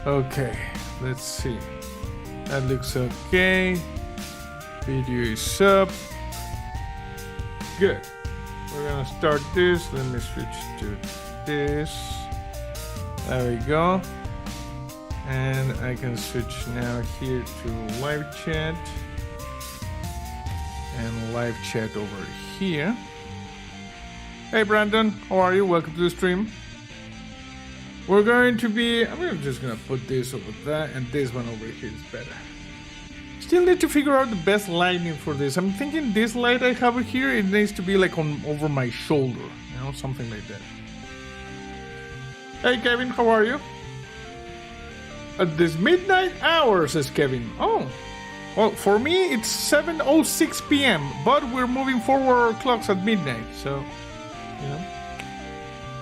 Okay, let's see. That looks okay. Video is up. Good. We're gonna start this. Let me switch to this. There we go. And I can switch now here to live chat. And live chat over here. Hey Brandon, how are you? Welcome to the stream. We're going to be... I'm just gonna put this over there, and this one over here is better. Still need to figure out the best lighting for this. I'm thinking this light I have here, it needs to be like on over my shoulder. You know, something like that. Hey Kevin, how are you? At this midnight hour, says Kevin. Oh. Well, for me, it's 7:06 p.m., but we're moving forward our clocks at midnight, so... You know.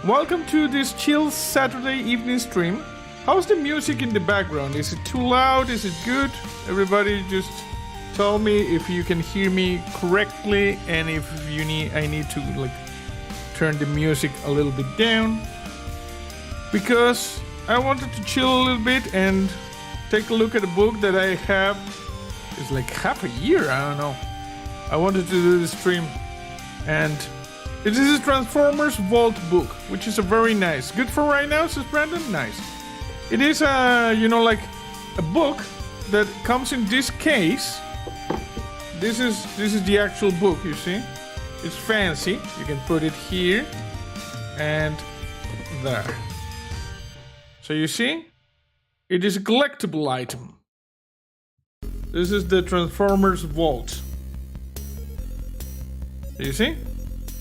Welcome to this chill Saturday evening stream. How's the music in the background? Is it too loud? Is it good? Everybody just tell me if you can hear me correctly and if I need to like turn the music a little bit down. Because I wanted to chill a little bit and take a look at a book that I have. It's like half a year, I don't know. I wanted to do the stream and this is a Transformers Vault book, which is a very nice. Good for right now, says Brandon? Nice. It is like a book that comes in this case. This is the actual book, you see? It's fancy. You can put it here and there. So you see? It is a collectible item. This is the Transformers Vault. You see?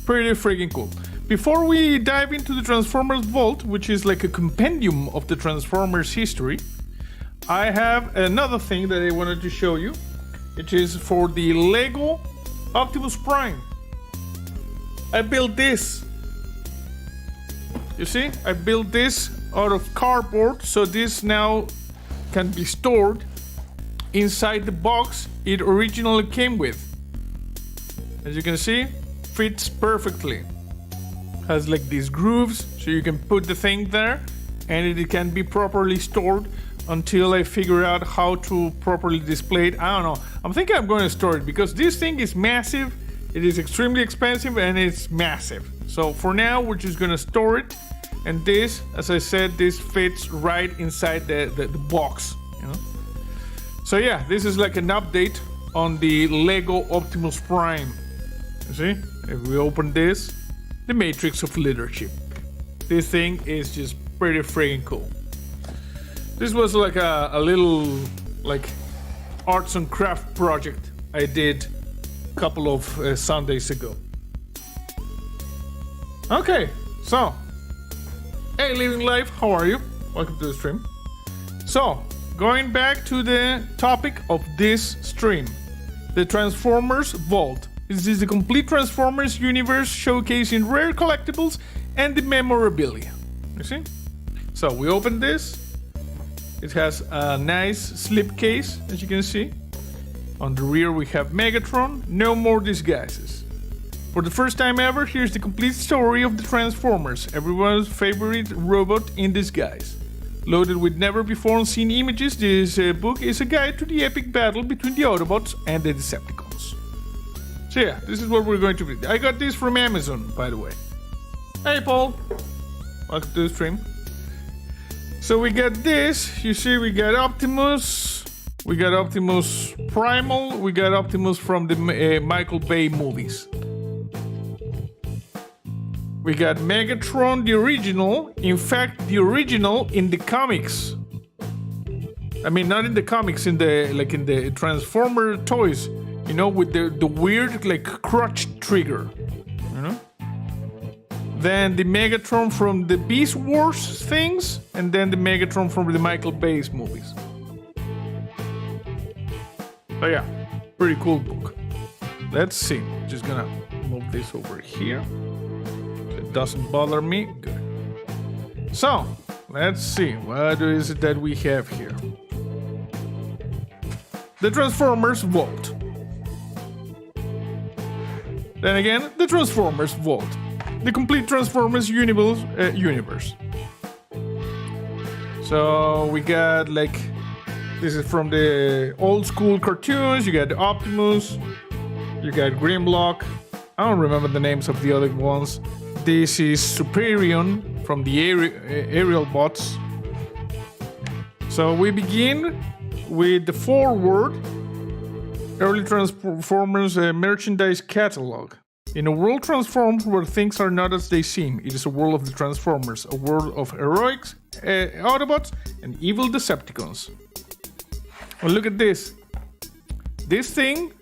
Pretty freaking cool. Before we dive into the Transformers Vault, which is like a compendium of the Transformers history, I have another thing that I wanted to show you. It is for the Lego Optimus Prime. I built this. You see? I built this out of cardboard, so this now can be stored inside the box it originally came with. As you can see, fits perfectly. Has like these grooves, so you can put the thing there and it can be properly stored until I figure out how to properly display it. I don't know. I'm thinking I'm going to store it because this thing is massive. It is extremely expensive and it's massive. So for now, we're just going to store it. And this, as I said, this fits right inside the box, you know. So yeah, this is like an update on the Lego Optimus Prime. You see? If we open this, the matrix of leadership. This thing is just pretty freaking cool. This was like a little like arts and craft project I did a couple of Sundays ago. Okay, so hey Living Life, how are you? Welcome to the stream. So, going back to the topic of this stream, the Transformers Vault. This is the complete Transformers universe showcasing rare collectibles and the memorabilia. You see? So we open this. It has a nice slipcase, as you can see. On the rear we have Megatron. No more disguises. For the first time ever, here's the complete story of the Transformers, everyone's favorite robot in disguise. Loaded with never before seen images, this book is a guide to the epic battle between the Autobots and the Decepticons. So yeah, this is what we're going to read. I got this from Amazon, by the way. Hey Paul, welcome to the stream. So we got this, you see we got Optimus Primal, we got Optimus from the Michael Bay movies. We got Megatron, the original, in fact the original in the comics. I mean not in the comics, in the Transformer toys. You know, with the weird, like, crotch trigger, you know? Then the Megatron from the Beast Wars things, and then the Megatron from the Michael Bay's movies. So yeah, pretty cool book. Let's see. Just gonna move this over here. So it doesn't bother me. Good. So, let's see. What is it that we have here? The Transformers Vault. Then again, the Transformers Vault. The complete Transformers universe. So we got like, this is from the old school cartoons. You got the Optimus, you got Grimlock. I don't remember the names of the other ones. This is Superion from the aerial bots. So we begin with the forward early Transformers merchandise catalog. In a world transformed where things are not as they seem, it is a world of the Transformers, a world of heroics, Autobots, and evil Decepticons. Well, look at this. This thing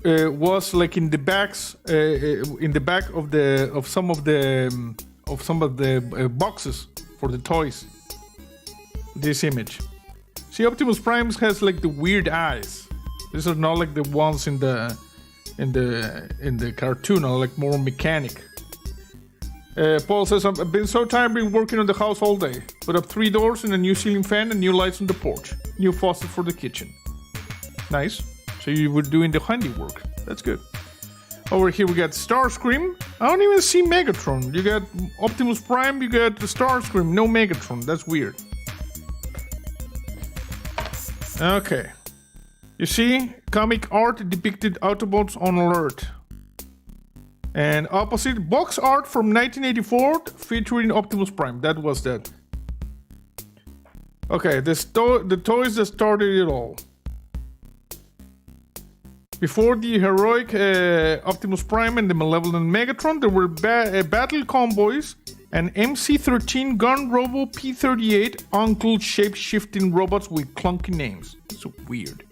was like in the backs, in the back of some of the boxes for the toys. This image. See, Optimus Prime has like the weird eyes. These are not like the ones in the cartoon, are like more mechanic. Paul says, I've been so tired, been working on the house all day. Put up 3 doors and a new ceiling fan and new lights on the porch. New faucet for the kitchen. Nice. So you were doing the handiwork. That's good. Over here we got Starscream. I don't even see Megatron. You got Optimus Prime, you got the Starscream, no Megatron. That's weird. Okay. You see, comic art depicted Autobots on alert. And opposite, box art from 1984 featuring Optimus Prime. That was that. Okay, the toys that started it all. Before the heroic Optimus Prime and the malevolent Megatron, there were battle convoys and MC-13 gun robo P-38 uncle shape-shifting robots with clunky names. So weird.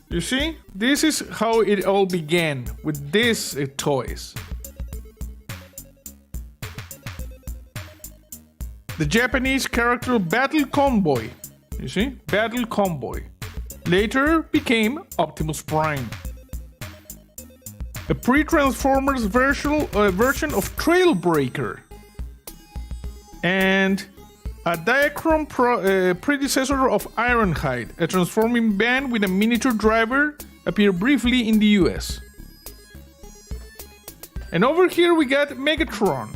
You see, this is how it all began, with these toys. The Japanese character Battle Convoy, you see, Battle Convoy, later became Optimus Prime. A pre-Transformers version of Trailbreaker, and a Diachrome predecessor of Ironhide, a transforming band with a miniature driver, appeared briefly in the US. And over here we got Megatron.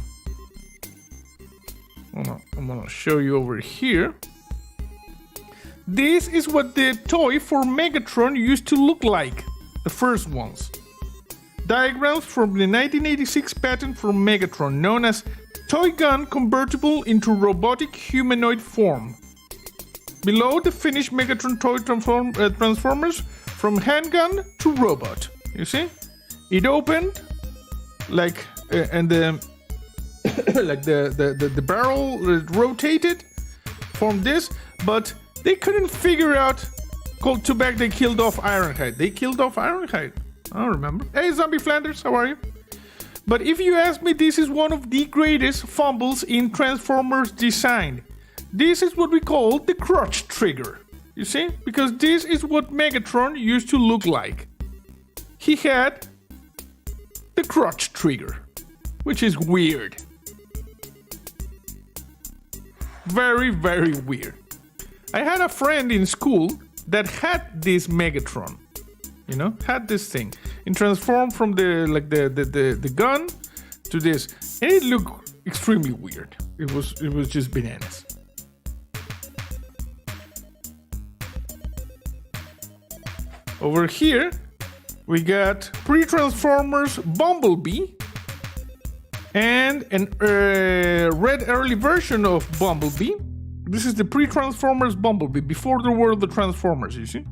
I'm gonna show you over here. This is what the toy for Megatron used to look like, the first ones. Diagrams from the 1986 patent for Megatron, known as Toy Gun Convertible into Robotic Humanoid Form. Below the finished Megatron toy transformers from handgun to robot. You see? It opened like and the like the barrel rotated from this, but they couldn't figure out. Called too back they killed off Ironhide. They killed off Ironhide. I don't remember. Hey, Zombie Flanders, how are you? But if you ask me, this is one of the greatest fumbles in Transformers design. This is what we call the crotch trigger. You see? Because this is what Megatron used to look like. He had the crotch trigger, which is weird. Very, very weird. I had a friend in school that had this Megatron. You know, had this thing and transformed from the gun to this, and it looked extremely weird. It was just bananas. Over here, we got pre-Transformers Bumblebee and a red early version of Bumblebee. This is the pre-Transformers Bumblebee, before there were the Transformers, you see?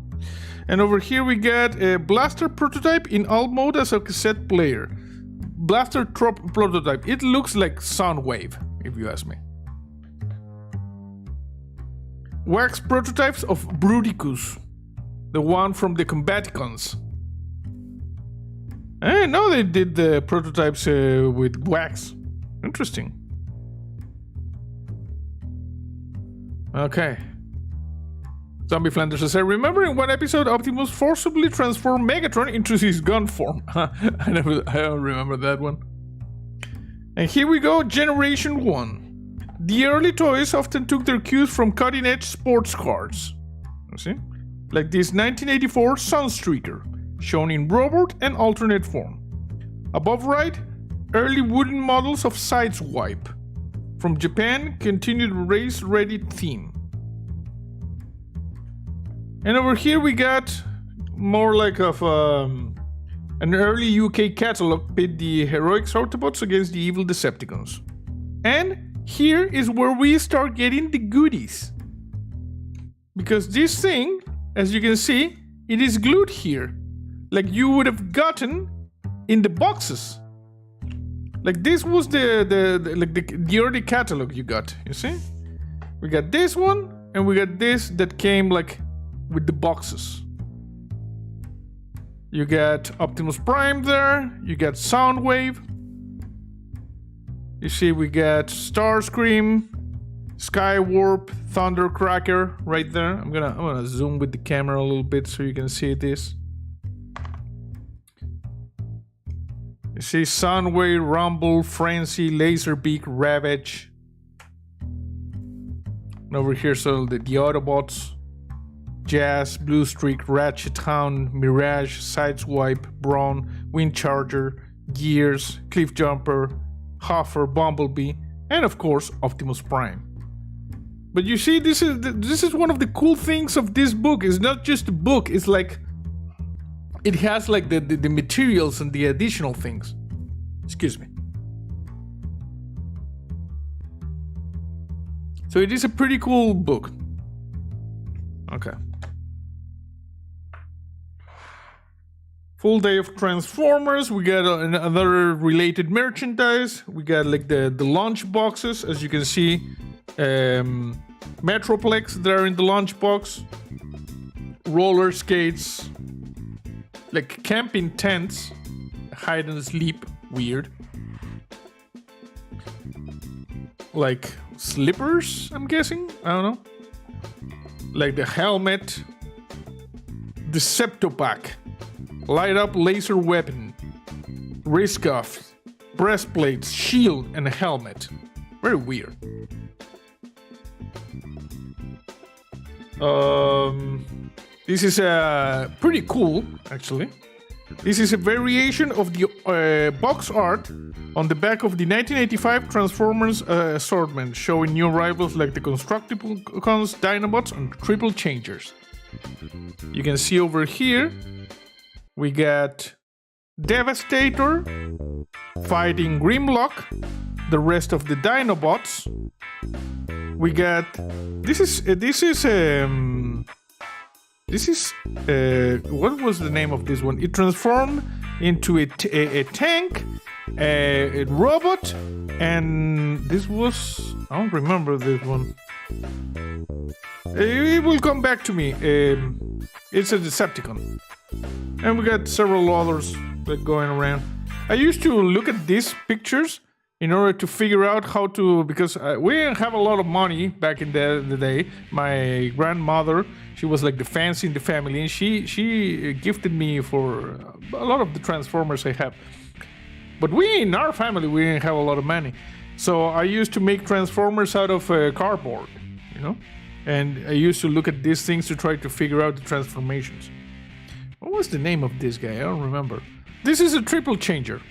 And over here we get a Blaster prototype in alt mode as a cassette player. Blaster prototype. It looks like Soundwave, if you ask me. Wax prototypes of Bruticus, the one from the Combaticons. I didn't know they did the prototypes with wax. Interesting. Okay. Zombie Flanders says, I remember in one episode Optimus forcibly transformed Megatron into his gun form. I don't remember that one. And here we go, Generation 1. The early toys often took their cues from cutting-edge sports cars. You see? Like this 1984 Sunstreaker, shown in robot and alternate form. Above right, early wooden models of Sideswipe. from Japan, continued race-ready theme. And over here we got more like of an early UK catalog pit the heroic Autobots against the evil Decepticons. And here is where we start getting the goodies. Because this thing, as you can see, it is glued here. Like you would have gotten in the boxes. Like this was the early catalog you got, you see? We got this one, and we got this that came like with the boxes. You got Optimus Prime there, you got Soundwave. You see we got Starscream, Skywarp, Thundercracker right there. I'm gonna zoom with the camera a little bit so you can see this. You see Soundwave, Rumble, Frenzy, Laserbeak, Ravage. And over here, so the Autobots, Jazz, Bluestreak, Ratchet Hound, Mirage, Sideswipe, Brawn, Windcharger, Gears, Cliffjumper, Huffer, Bumblebee, and of course Optimus Prime. But you see, this is one of the cool things of this book. It's not just a book, it's like it has like the materials and the additional things. Excuse me. So it is a pretty cool book. Okay. Full day of Transformers. We got another related merchandise. We got like the lunch boxes, as you can see. Metroplex there in the lunchbox. Roller skates. Like camping tents. Hide and sleep. Weird. Like slippers, I'm guessing? I don't know. Like the helmet. Deceptopack. Light up laser weapon. Wrist cuffs. Breastplates, shield, and a helmet. Very weird. This is pretty cool, actually. This is a variation of the box art on the back of the 1985 Transformers assortment, showing new arrivals like the Constructicons, Dinobots, and Triple Changers. You can see over here, we got Devastator fighting Grimlock, the rest of the Dinobots. We got this is what was the name of this one? It transformed into a tank, a robot, and this was, I don't remember this one. It will come back to me. It's a Decepticon, and we got several others that going around. I used to look at these pictures in order to figure out how to, because we didn't have a lot of money back in the day. My grandmother, she was like the fancy in the family, and she gifted me for a lot of the Transformers I have. But we, in our family, we didn't have a lot of money. So I used to make Transformers out of cardboard, you know? And I used to look at these things to try to figure out the transformations. What was the name of this guy? I don't remember. This is a Triple Changer.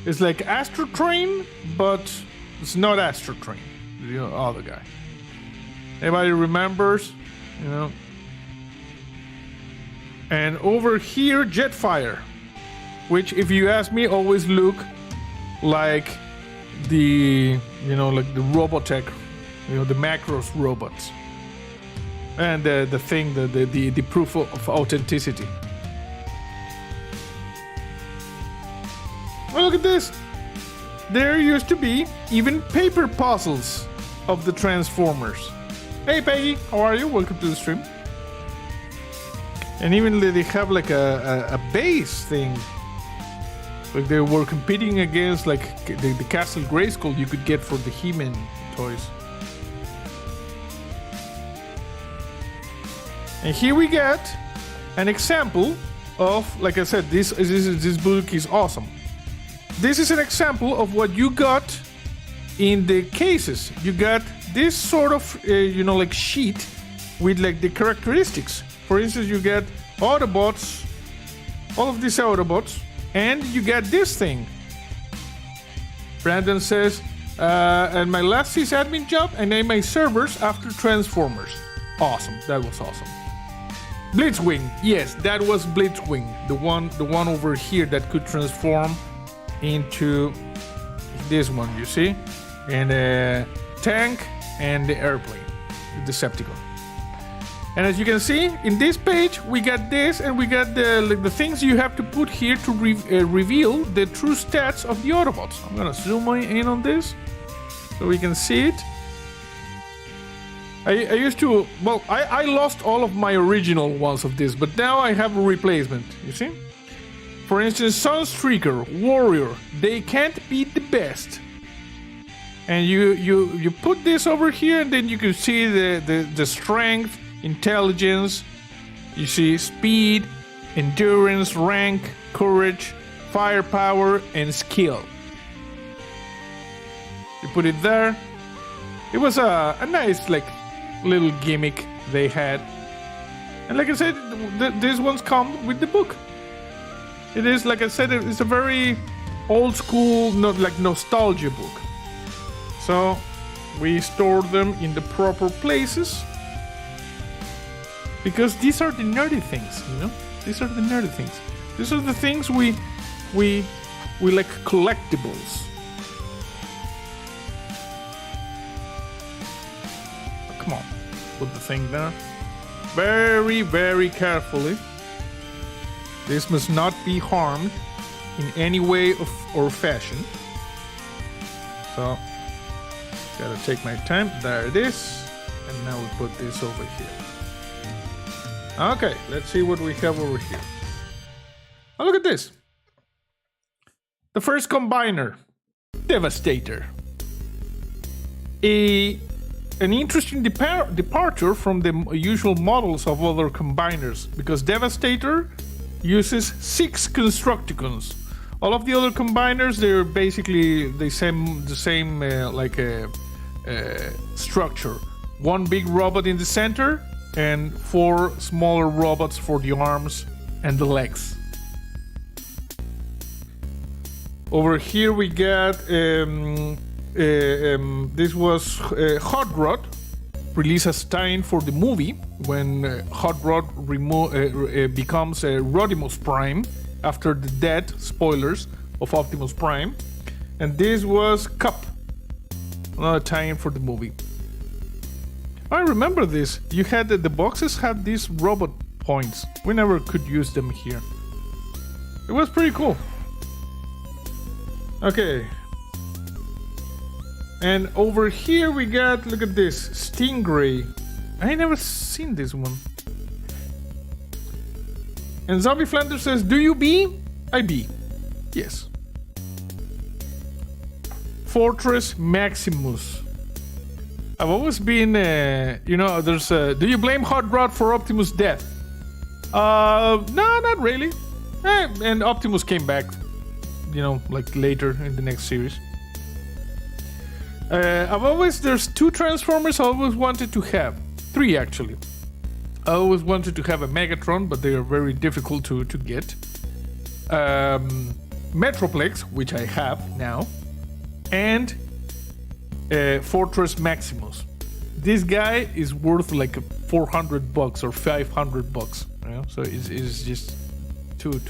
It's like Astro Train, but it's not Astro Train. The other guy. Anybody remembers? You know. And over here, Jetfire, which, if you ask me, always look like the, you know, like the Robotech, you know, the Macross robots, and the thing, the proof of authenticity. Well, look at this. There used to be even paper puzzles of the Transformers. Hey Peggy, how are you? Welcome to the stream. And even they have like a base thing. Like they were competing against like the Castle Grayskull you could get for the He-Man toys. And here we get an example of, like I said, this book is awesome. This is an example of what you got in the cases. You got this sort of, you know, like sheet with like the characteristics. For instance, you get Autobots, all of these Autobots, and you get this thing. Brandon says, and my last sysadmin job, I named my servers after Transformers. Awesome. That was awesome. Blitzwing. Yes, that was Blitzwing. The one over here that could transform into this one, you see? And a tank and the airplane, the Decepticon. And as you can see, in this page, we got this, and we got the things you have to put here to reveal the true stats of the Autobots. I'm gonna zoom in on this so we can see it. I used to, well, I lost all of my original ones of this, but now I have a replacement, you see? For instance, Sunstreaker, Warrior, they can't beat the best. And you put this over here, and then you can see the strength, intelligence, you see speed, endurance, rank, courage, firepower, and skill. You put it there. It was a nice little gimmick they had. And like I said, these ones come with the book. It is, like I said, it's a very old school, nostalgia book. So we store them in the proper places. Because these are the nerdy things, you know? These are the nerdy things. These are the things we like collectibles. Oh, come on. Put the thing there. Very, very carefully. This must not be harmed in any way or fashion. So, gotta take my time. There it is. And now we put this over here. Okay, let's see what we have over here. Oh, look at this. The first combiner, Devastator. An interesting departure from the usual models of other combiners, because Devastator uses 6 Constructicons. All of the other combiners, they're basically the same structure. One big robot in the center, and 4 smaller robots for the arms and the legs. Over here we got this was Hot Rod, released as tie-in for the movie when Hot Rod becomes Rodimus Prime after the death, spoilers, of Optimus Prime. And this was Cup, another tie-in for the movie. I remember this. You had the boxes had these robot points. We never could use them here. It was pretty cool. Okay. And over here we got, look at this, Stingray. I never seen this one. And Zombie Flanders says, do you be? I be. Yes. Fortress Maximus. I've always been, there's do you blame Hot Rod for Optimus' death? No, not really. And Optimus came back, later in the next series. There's 2 Transformers I always wanted to have. 3, actually. I always wanted to have a Megatron, but they are very difficult to get. Metroplex, which I have now. And Fortress Maximus. This guy is worth like $400 or $500, you know? So it's just too.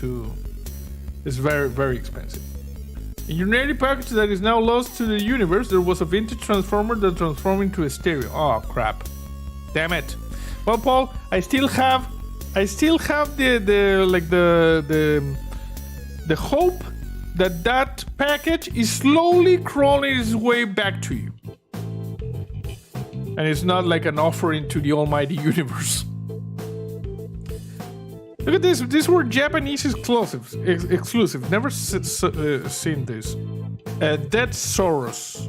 It's very, very expensive. In your nerdy package that is now lost to the universe, there was a vintage Transformer that transformed into a stereo. Oh crap! Damn it. Well, Paul, I still have the hope that package is slowly crawling its way back to you. And it's not like an offering to the almighty universe. Look at this. These were Japanese exclusives. Never seen this. Dead Soros.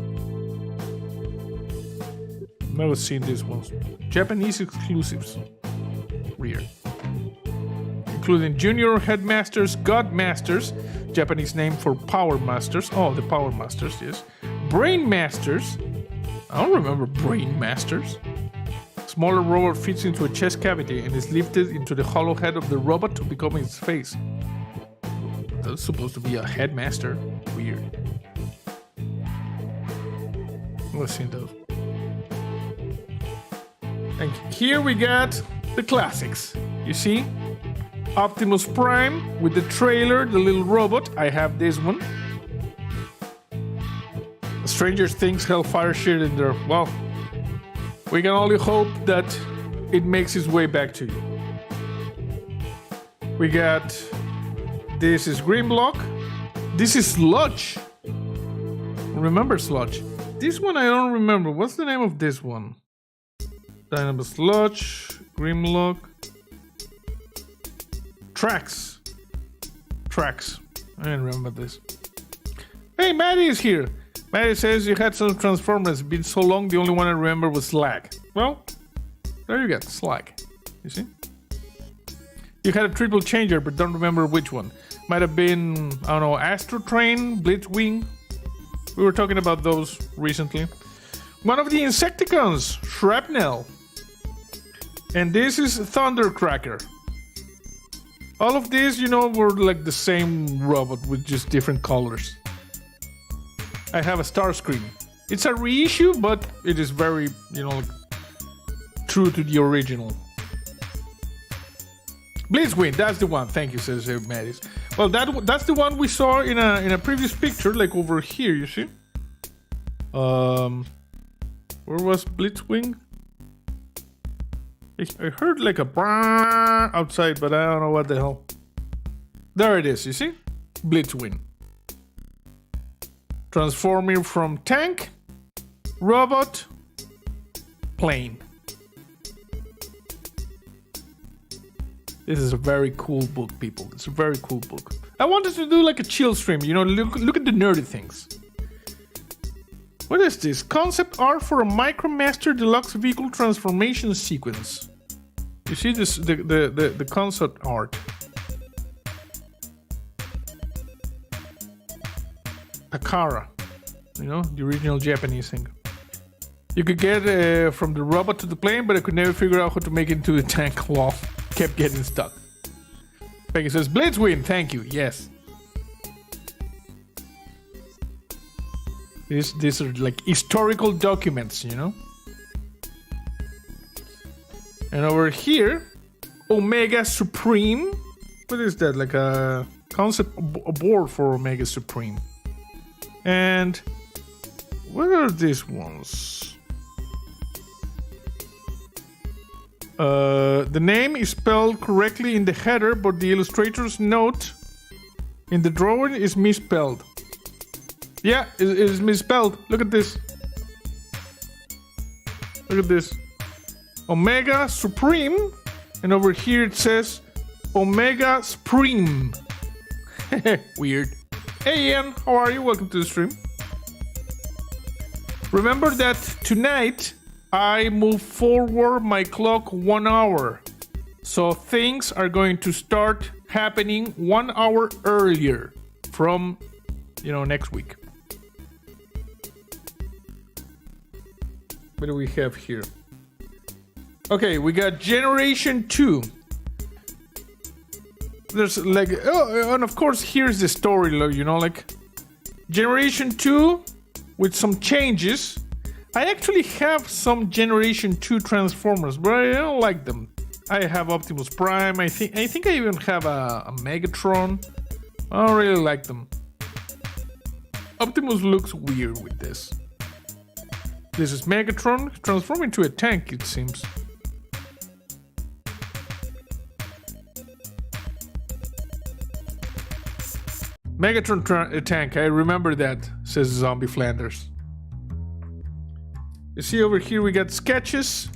Never seen these ones. Japanese exclusives. Weird. Including Junior Headmasters, Godmasters, Japanese name for Power Masters. Oh, the Power Masters, yes. Brain Masters. I don't remember Brain Masters. Smaller robot fits into a chest cavity and is lifted into the hollow head of the robot to become its face. That's supposed to be a headmaster. Weird. Let's see those. And here we got the classics. You see? Optimus Prime with the trailer, the little robot. I have this one. Stranger Things Hellfire shit in there. Well, we can only hope that it makes its way back to you. We got... This is Grimlock. This is Sludge. Remember Sludge? This one I don't remember. What's the name of this one? Dynamo Sludge, Grimlock, Trax. I didn't remember this. Hey, Maddie is here. Maddie says you had some Transformers. Been so long, the only one I remember was Slag. Well, there you go, Slag. You see? You had a triple changer, but don't remember which one. Might have been, I don't know, Astro Train, Blitzwing. We were talking about those recently. One of the Insecticons, Shrapnel. And this is Thundercracker. All of these, you know, were like the same robot with just different colors. I have a Starscream. It's a reissue, but it is very, you know, true to the original. Blitzwing, that's the one. Thank you, says Mattis. Well, that's the one we saw in a previous picture, like over here, you see? Where was Blitzwing? I heard like a brrrr outside, but I don't know what the hell. There it is, you see? Blitzwing. Transforming from tank, robot, plane. This is a very cool book, people. It's a very cool book. I wanted to do like a chill stream, you know, look at the nerdy things. What is this? Concept art for a Micromaster Deluxe Vehicle Transformation Sequence. You see this, the concept art. Takara, you know, the original Japanese thing. You could get from the robot to the plane, but I could never figure out how to make it into the tank wall. Kept getting stuck. Peggy says, Blitzwing, thank you, yes. These are like historical documents, you know? And over here, Omega Supreme. What is that? Like a concept board for Omega Supreme. And what are these ones? The name is spelled correctly in the header, but the illustrator's note in the drawing is misspelled. Yeah, it is misspelled. Look at this. Look at this. Omega Supreme. And over here it says Omega Supreme. Weird. Hey Ian, how are you? Welcome to the stream. Remember that tonight I move forward my clock 1 hour. So things are going to start happening 1 hour earlier from, you know, next week. What do we have here? Okay, we got Generation 2. There's like, oh, and of course here's the story, you know, like Generation 2 with some changes. I actually have some Generation 2 Transformers, but I don't like them. I have Optimus Prime. I think I even have a Megatron. I don't really like them. Optimus looks weird with this. This is Megatron transforming into a tank, it seems. Megatron tank, I remember that, says Zombie Flanders. You see over here we got sketches,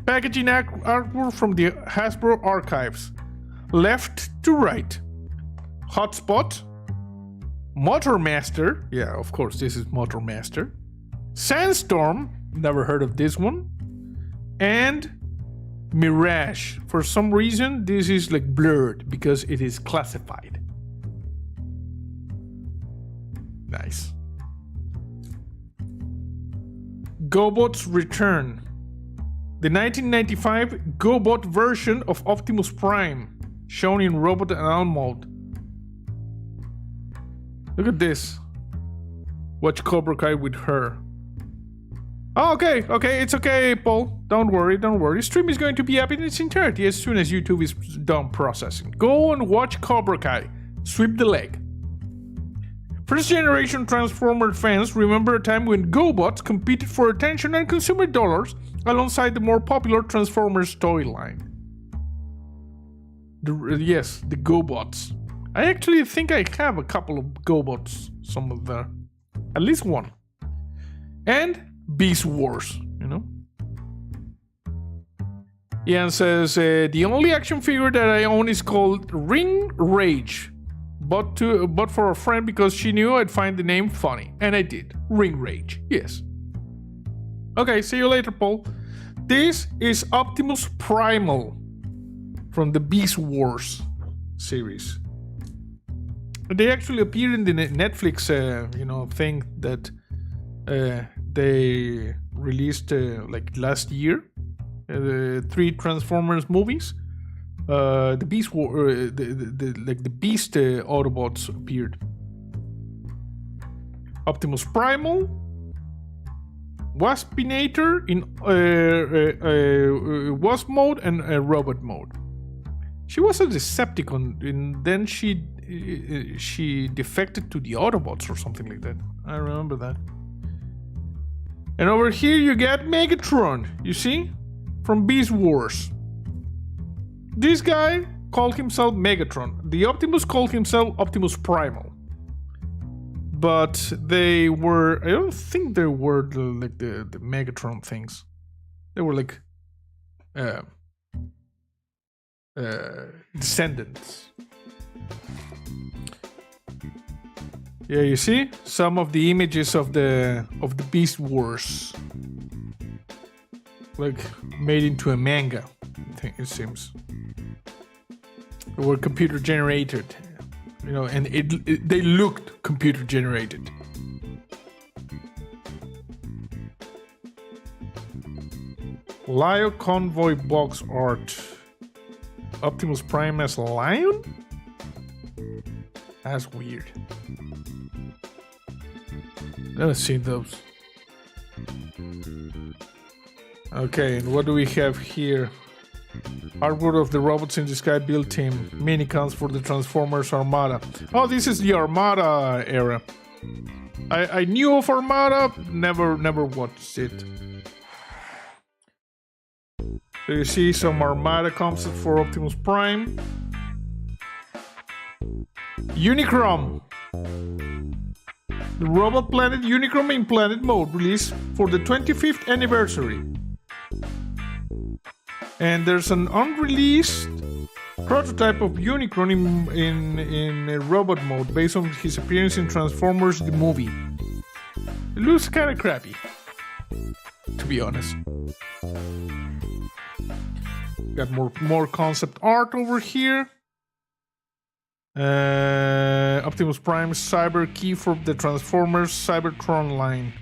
packaging artwork from the Hasbro archives. Left to right. Hotspot. Motormaster. Yeah, of course, this is Motormaster. Sandstorm. Never heard of this one. And Mirage. For some reason, this is like blurred because it is classified. Nice. Gobots Return. The 1995 Gobot version of Optimus Prime, shown in Robot and All mode. Look at this. Watch Cobra Kai with her. Oh, okay, it's okay, Paul. Don't worry. Stream is going to be up in its entirety as soon as YouTube is done processing. Go and watch Cobra Kai. Sweep the leg. First generation Transformer fans remember a time when GoBots competed for attention and consumer dollars alongside the more popular Transformers toy line. Yes, the GoBots. I actually think I have a couple of GoBots, some of the, at least one. And Beast Wars, you know? Ian says, the only action figure that I own is called Ring Rage. But for a friend because she knew I'd find the name funny. And I did. Ring Rage, yes. Okay, see you later, Paul. This is Optimus Primal from the Beast Wars series. They actually appeared in the Netflix, thing that they released like last year. The 3 Transformers movies. The Beast War, the Beast Autobots appeared. Optimus Primal, Waspinator in Wasp mode and robot mode. She was a Decepticon, and then she defected to the Autobots or something like that. I remember that. And over here you get Megatron, you see? From Beast Wars. This guy called himself Megatron. The Optimus called himself Optimus Primal. But they were... I don't think they were the Megatron things. They were like... descendants. Yeah, you see? Some of the images of the Beast Wars. Like, made into a manga, I think it seems. They were computer generated, you know, and they looked computer generated. Lion Convoy box art. Optimus Prime as a lion? That's weird. Let's see those. Okay, and what do we have here? Artwork of the Robots in the Sky build team. Minicons for the Transformers Armada. Oh, this is the Armada era. I knew of Armada, never watched it. So you see some Armada concept for Optimus Prime. Unicron. The Robot Planet Unicron in Planet Mode released for the 25th anniversary. And there's an unreleased prototype of Unicron in robot mode based on his appearance in Transformers the movie. It looks kind of crappy, to be honest. Got more concept art over here. Optimus Prime Cyber Key for the Transformers Cybertron line.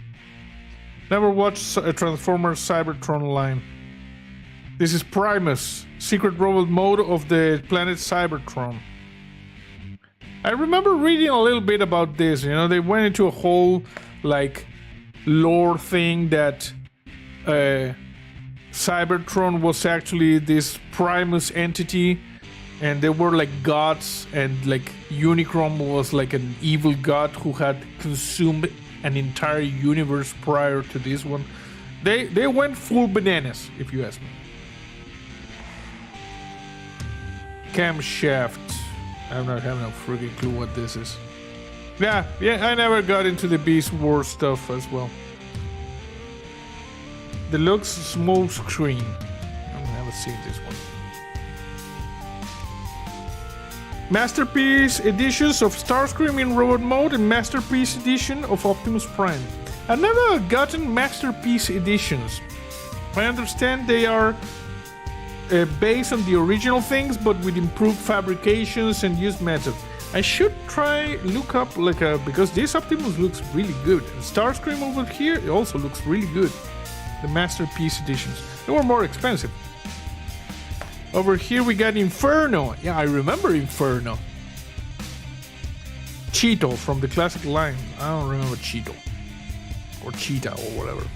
Never watched a Transformers Cybertron line. This is Primus, secret robot mode of the planet Cybertron. I remember reading a little bit about this, you know, they went into a whole, like, lore thing that Cybertron was actually this Primus entity, and they were like gods, and like Unicron was like an evil god who had consumed an entire universe prior to this one. They went full bananas, if you ask me. Camshaft. I don't have no friggin' clue what this is. Yeah, I never got into the Beast Wars stuff as well. Deluxe small screen. I've never seen this one. Masterpiece editions of Starscream in robot mode and Masterpiece edition of Optimus Prime. I've never gotten Masterpiece editions. I understand they are based on the original things, but with improved fabrications and use methods. I should look up because this Optimus looks really good. And Starscream over here, it also looks really good. The Masterpiece editions. They were more expensive. Over here we got Inferno. Yeah, I remember Inferno. Cheeto from the classic line. I don't remember Cheeto. Or Cheetah or whatever.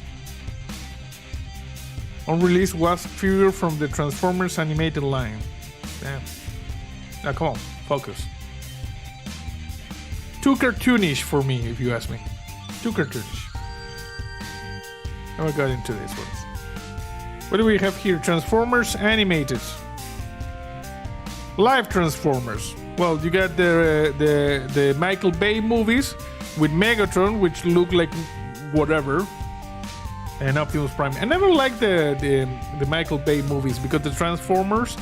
Unreleased Wasp figure from the Transformers animated line. Damn. Now come on, focus. Too cartoonish for me, if you ask me. Too cartoonish. Now I got into this one. What do we have here? Transformers animated. Live Transformers. Well, you got the Michael Bay movies with Megatron, which look like whatever, and Optimus Prime. I never liked the Michael Bay movies because the Transformers,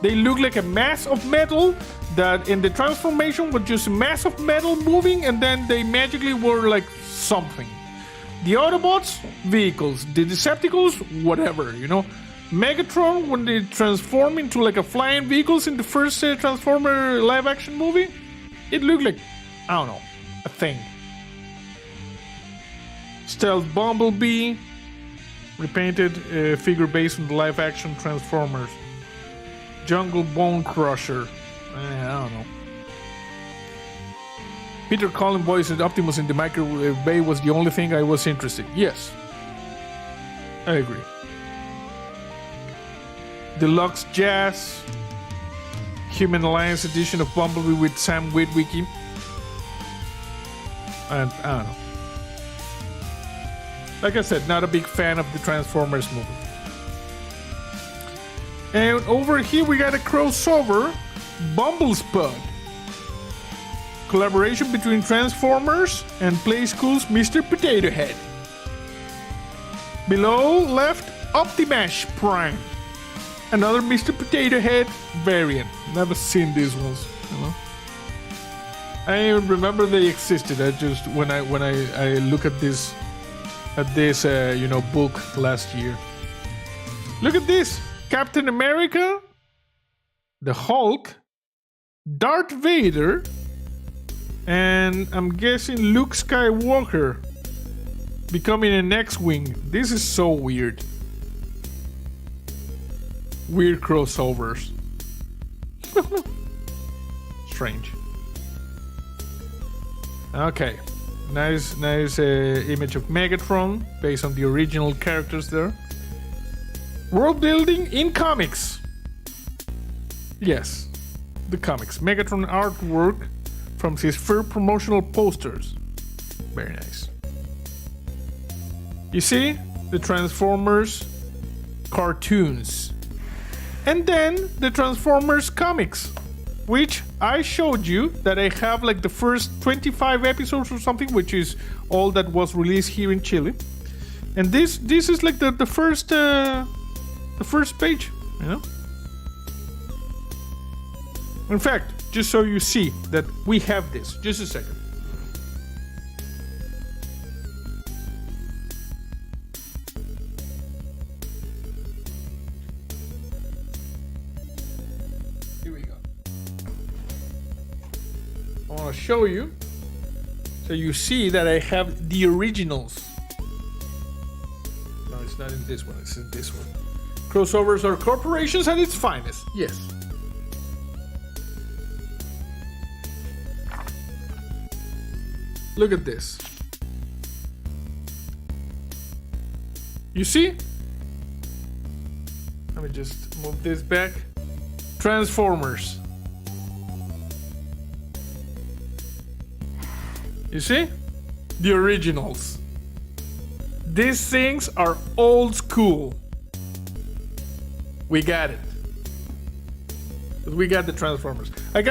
they look like a mass of metal that in the transformation was just a mass of metal moving, and then they magically were like something. The Autobots, vehicles. The Decepticons, whatever, you know. Megatron, when they transform into like a flying vehicles in the first Transformer live action movie, it looked like, I don't know, a thing. Stealth Bumblebee, repainted figure based on the live action Transformers. Jungle Bone Crusher, I don't know. Peter Cullen voiced Optimus in the Microwave Bay was the only thing I was interested. Yes, I agree. Deluxe Jazz, Human Alliance edition of Bumblebee with Sam Witwicky. And I don't know. Like I said, not a big fan of the Transformers movie. And over here we got a crossover, Bumblespud. Collaboration between Transformers and Play School's Mr. Potato Head. Below left, Optimus Prime. Another Mr. Potato Head variant. Never seen these ones, you know. I don't even remember they existed. I just when I look at this you know, book last year. Look at this. Captain America, the Hulk, Darth Vader, and I'm guessing Luke Skywalker becoming an X-Wing. This is so weird. Weird crossovers. Strange. Okay. Nice image of Megatron based on the original characters there. World building in comics. Yes, the comics. Megatron artwork from his first promotional posters. Very nice. You see the Transformers cartoons. And then the Transformers comics, which I showed you that I have like the first 25 episodes or something, which is all that was released here in Chile. And this is like the first page, you know. In fact, just so you see that we have this. Just a second. I want to show you so you see that I have the originals. No, it's not in this one, it's in this one. Crossovers are corporations at its finest. Yes. Look at this. You see? Let me just move this back. Transformers. You see? The originals. These things are old school. We got it. We got the Transformers. I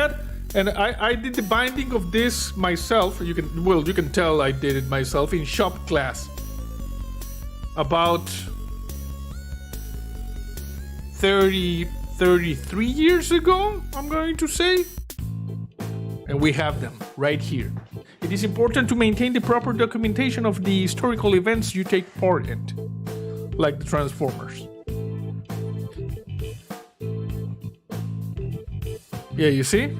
did the binding of this myself. You can tell I did it myself in shop class. About 33 years ago, I'm going to say. And we have them right here. It is important to maintain the proper documentation of the historical events you take part in, like the Transformers. Yeah, you see?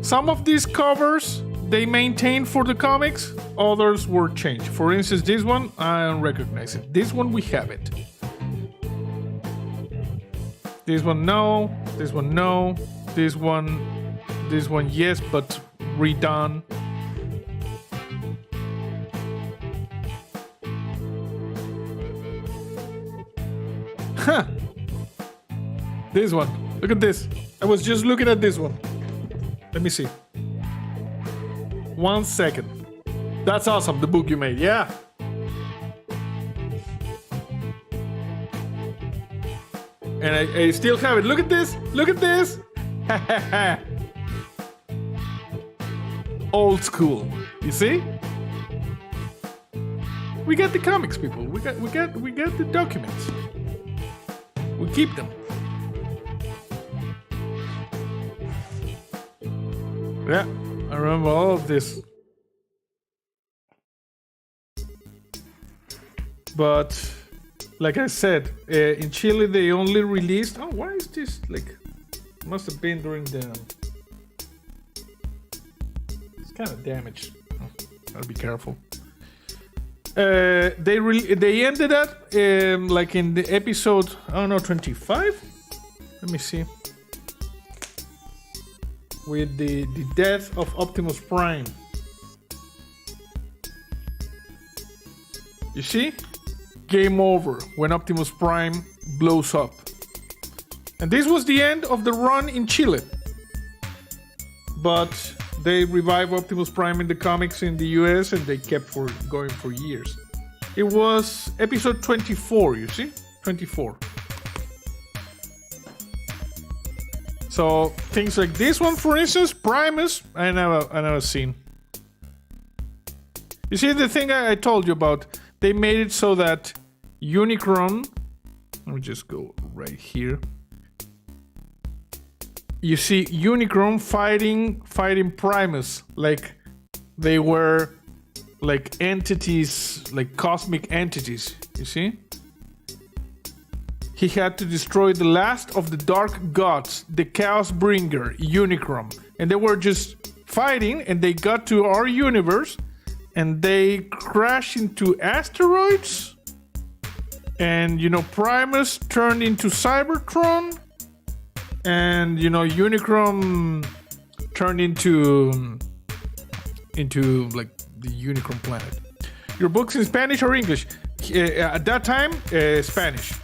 Some of these covers they maintained for the comics, others were changed. For instance, this one, I don't recognize it. This one, we have it. This one, no. This one, no. This one, yes, but redone. This one. Look at this. I was just looking at this one. Let me see. 1 second. That's awesome, the book you made. Yeah. And I still have it. Look at this. Look at this. Old school. You see? We got the comics, people. We got the documents. We keep them. Yeah, I remember all of this. But like I said, in Chile they only released. Oh, why is this like? Must have been during the. It's kind of damaged. Oh, gotta be careful. They ended up like in the episode, I don't know, 25. Let me see. With the death of Optimus Prime. You see? Game over when Optimus Prime blows up. And this was the end of the run in Chile. But they revived Optimus Prime in the comics in the US and they kept going for years. It was episode 24, you see? 24. So things like this one, for instance, Primus, I never seen. You see the thing I told you about? They made it so that Unicron. Let me just go right here. You see Unicron fighting Primus like they were like entities, like cosmic entities. You see? He had to destroy the last of the dark gods, the Chaos Bringer, Unicron. And they were just fighting, and they got to our universe, and they crashed into asteroids. And, you know, Primus turned into Cybertron. And, you know, Unicron turned into like, the Unicron planet. Your books in Spanish or English? At that time, Spanish.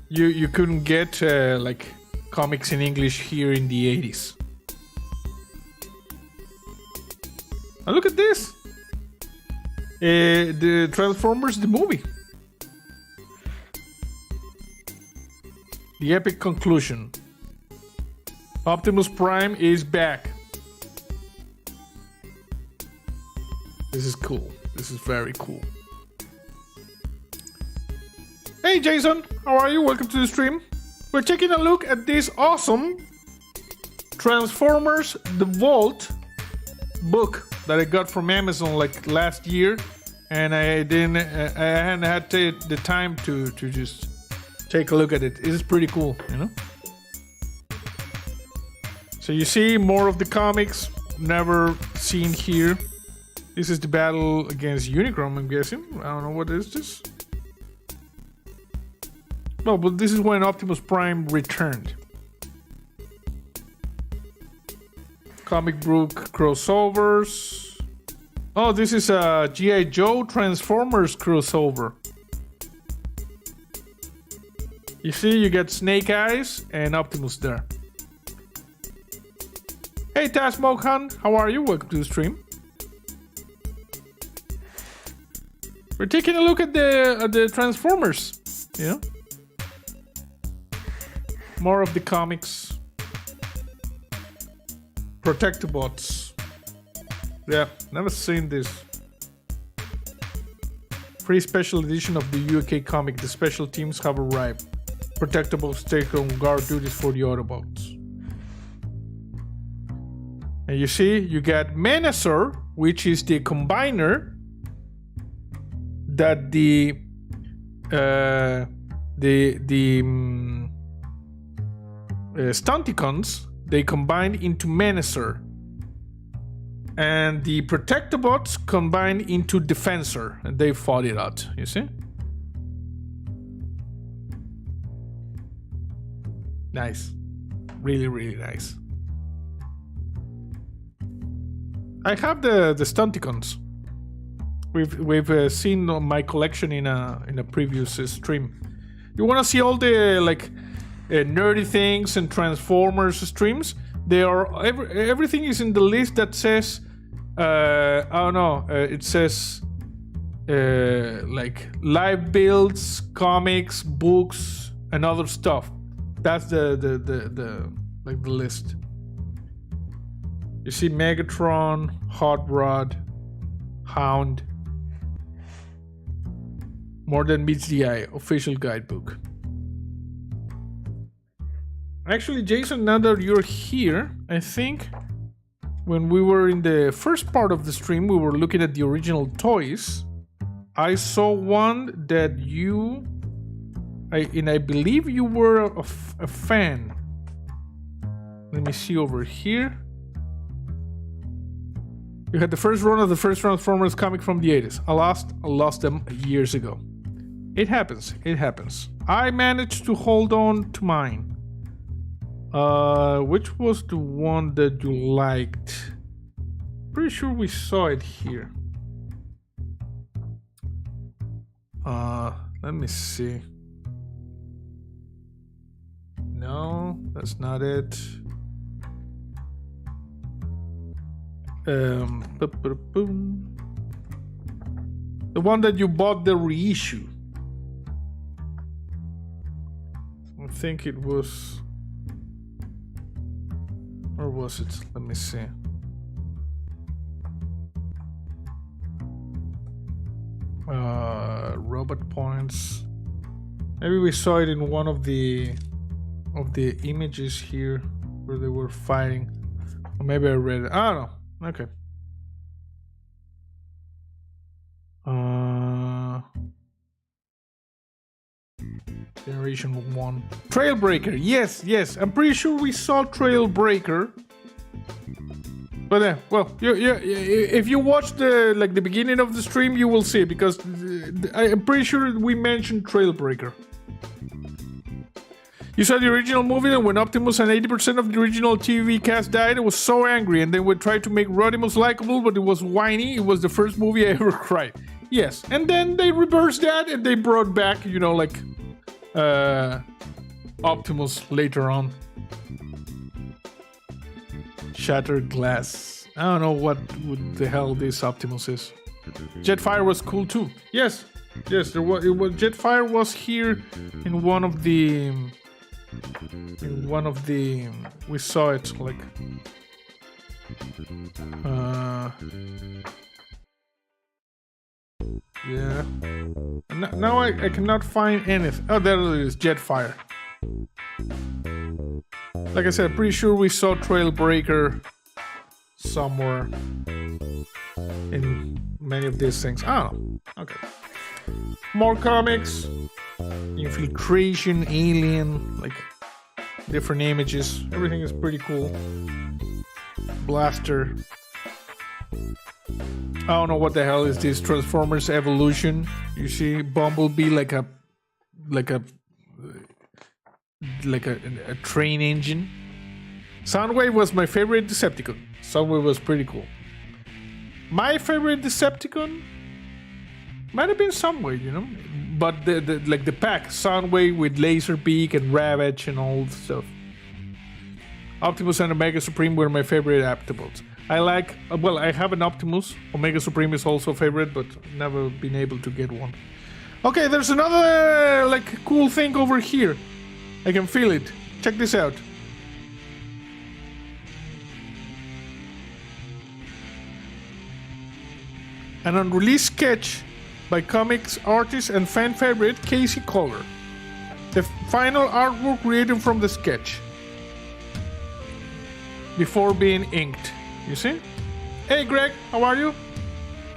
You couldn't get like comics in English here in the 80s. And look at this. The Transformers, the movie. The epic conclusion. Optimus Prime is back. This is cool. This is very cool. Hey Jason, how are you? Welcome to the stream. We're taking a look at this awesome Transformers The Vault book that I got from Amazon like last year, and I hadn't had the time to just take a look at it. It is pretty cool, you know? So you see more of the comics never seen here. This is the battle against Unicron, I'm guessing. I don't know what is this. No, but this is when Optimus Prime returned. Comic book crossovers. Oh, this is a G.I. Joe Transformers crossover. You see, you get Snake Eyes and Optimus there. Hey, Taz Mohan, how are you? Welcome to the stream. We're taking a look at the Transformers, you know? More of the comics. Protectobots. Yeah, never seen this. Free special edition of the UK comic. The special teams have arrived. Protectobots take on guard duties for the Autobots. And you see, you get Menacer, which is the combiner that the Stunticons, they combined into Menacer. And the Protectobots combined into Defensor. And they fought it out, you see? Nice. Really, really nice. I have the Stunticons. We've seen my collection in a previous stream. You want to see all the like nerdy things and Transformers streams? They are everything is in the list that says it says like live builds, comics, books, and other stuff. That's the list. You see Megatron, Hot Rod, Hound. More Than Meets the Eye official guidebook. Actually, Jason, now that you're here, I think when we were in the first part of the stream, we were looking at the original toys. I saw one that I believe you were a fan. Let me see over here. You had the first run of the first Transformers comic from the 80s. I lost them years ago. It happens. I managed to hold on to mine. Which was the one that you liked? Pretty sure we saw it here. Let me see. No, that's not it. The one that you bought the reissue. I think it was... Or was it? Let me see. Robot points. Maybe we saw it in one of the images here where they were fighting. Or maybe I read it. I don't know. Okay. Generation 1. Trailbreaker. Yes. I'm pretty sure we saw Trailbreaker. But well, if you watch the beginning of the stream, you will see it, because I'm pretty sure we mentioned Trailbreaker. You saw the original movie, and when Optimus and 80% of the original TV cast died, I was so angry, and they would try to make Rodimus likable, but it was whiny. It was the first movie I ever cried. Yes, and then they reversed that, and they brought back, Optimus later on. Shattered glass. I don't know what the hell this Optimus is. Jetfire was cool too. Yes, there was. Jetfire was here in one of the. We saw it like. Yeah. Now I cannot find anything. Oh, there it is. Jetfire. Like I said, pretty sure we saw Trailbreaker somewhere in many of these things. I don't know. Okay. More comics. Infiltration, Alien, like different images. Everything is pretty cool. Blaster. I don't know what the hell is this. Transformers Evolution. You see Bumblebee like a train engine. Soundwave was my favorite Decepticon. Soundwave was pretty cool. My favorite Decepticon might have been Soundwave, but the pack, Soundwave with Laserbeak and Ravage and all the stuff. Optimus and Omega Supreme were my favorite Autobots. I have an Optimus. Omega Supreme is also a favorite, but never been able to get one. Okay, there's another cool thing over here. I can feel it. Check this out. An unreleased sketch by comics artist and fan favorite Casey Collar. The final artwork created from the sketch before being inked. You see? Hey Greg, how are you?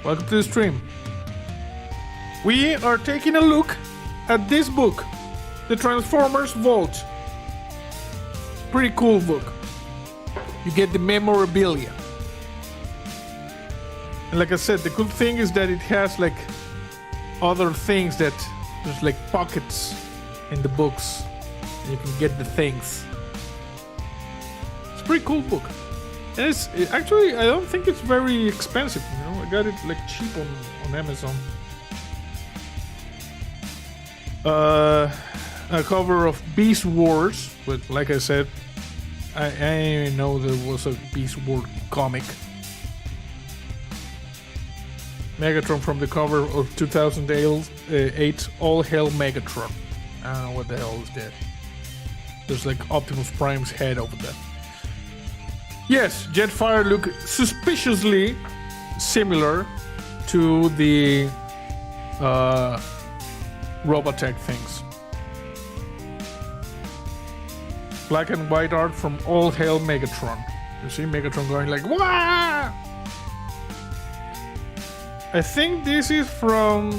Welcome to the stream. We are taking a look at this book, The Transformers Vault. Pretty cool book. You get the memorabilia. And like I said, the cool thing is that it has other things that there's pockets in the books. And you can get the things. It's a pretty cool book. And actually, I don't think it's very expensive, I got it cheap on Amazon. a cover of Beast Wars, but like I said, I didn't know there was a Beast Wars comic. Megatron from the cover of 2008 All Hail Megatron. I don't know what the hell is that. There's like Optimus Prime's head over there. Yes, Jetfire look suspiciously similar to the Robotech things. Black and white art from All Hail Megatron. You see Megatron going like, wah! I think this is from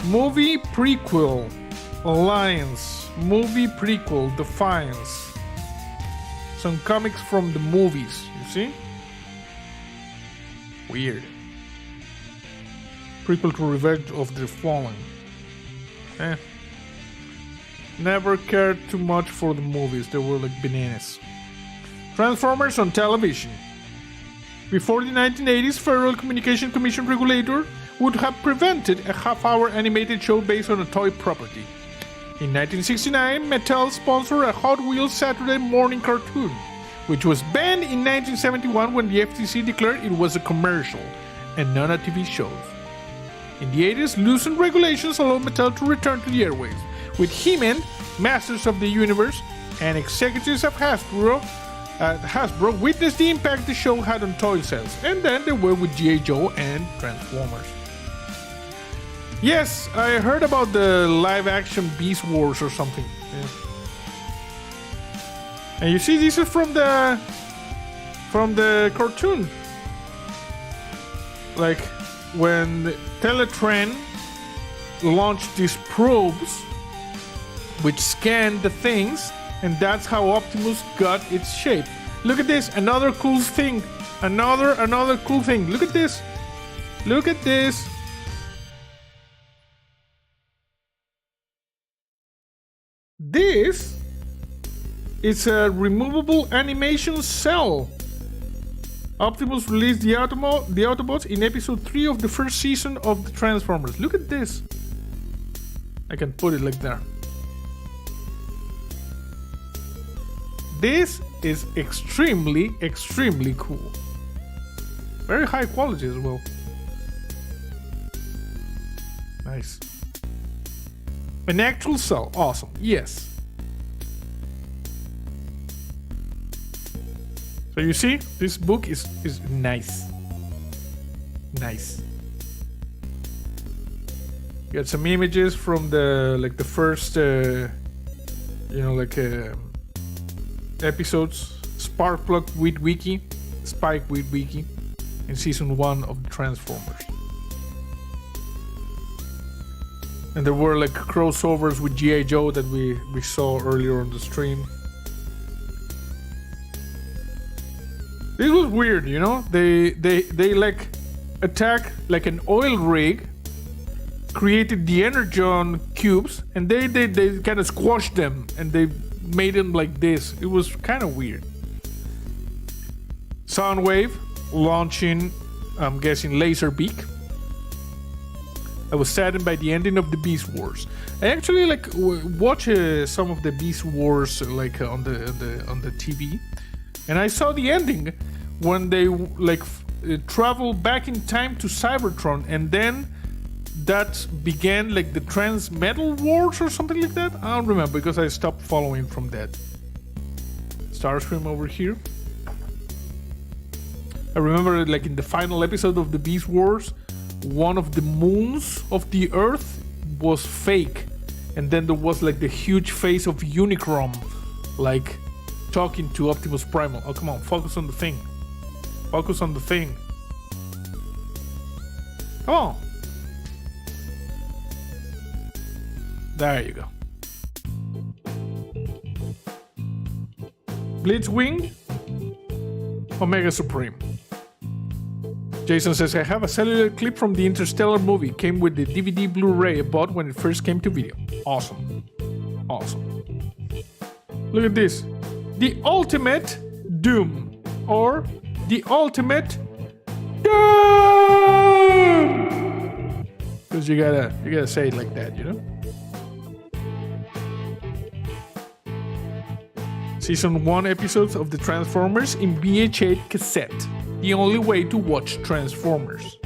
movie prequel Alliance, movie prequel Defiance. Some comics from the movies, you see? Weird. Prequel to Revenge of the Fallen. Never cared too much for the movies, they were like bananas. Transformers on television. Before the 1980s, Federal Communication Commission regulator would have prevented a half-hour animated show based on a toy property. In 1969, Mattel sponsored a Hot Wheels Saturday morning cartoon, which was banned in 1971 when the FTC declared it was a commercial and not a TV show. In the 80s, loosened regulations allowed Mattel to return to the airwaves, with He-Man, Masters of the Universe, and executives of Hasbro witnessed the impact the show had on toy sales, and then they were with G.I. Joe and Transformers. Yes, I heard about the live-action Beast Wars or something. Yeah. And you see, this is from the cartoon. Like when Teletran launched these probes, which scanned the things. And that's how Optimus got its shape. Look at this, another cool thing. Another cool thing. Look at this. Look at this. This is a removable animation cell. Optimus released the Autobots in episode 3 of the first season of the Transformers. Look at this. I can put it like that. This is extremely cool. Very high quality as well. Nice. An actual cell. Awesome. Yes. So you see, this book is nice. Nice. Got some images from the first episodes. Sparkplug with Wiki, Spike with Wiki, in season 1 of the Transformers. And there were like crossovers with G.I. Joe that we saw earlier on the stream. This was weird, you know? They like attack like an oil rig, created the energon cubes, and they kind of squashed them and they made them like this. It was kind of weird. Soundwave launching, I'm guessing, Laserbeak. I was saddened by the ending of the Beast Wars. I actually watch some of the Beast Wars on the TV, and I saw the ending when they travel back in time to Cybertron, and then that began like the Trans-Metal Wars or something like that. I don't remember because I stopped following from that. Starscream over here. I remember like in the final episode of the Beast Wars, one of the moons of the Earth was fake, and then there was like the huge face of Unicron, like talking to Optimus Prime. Oh, come on, focus on the thing. Focus on the thing. Come on. There you go. Blitzwing, Omega Supreme. Jason says, I have a cellular clip from the Interstellar movie. Came with the DVD Blu-ray I bought when it first came to video. Awesome. Awesome. Look at this. The ultimate Doom. Or the ultimate Doom! Because you gotta say it like that, you know? Season 1 episodes of the Transformers in VH8 cassette. The only way to watch Transformers.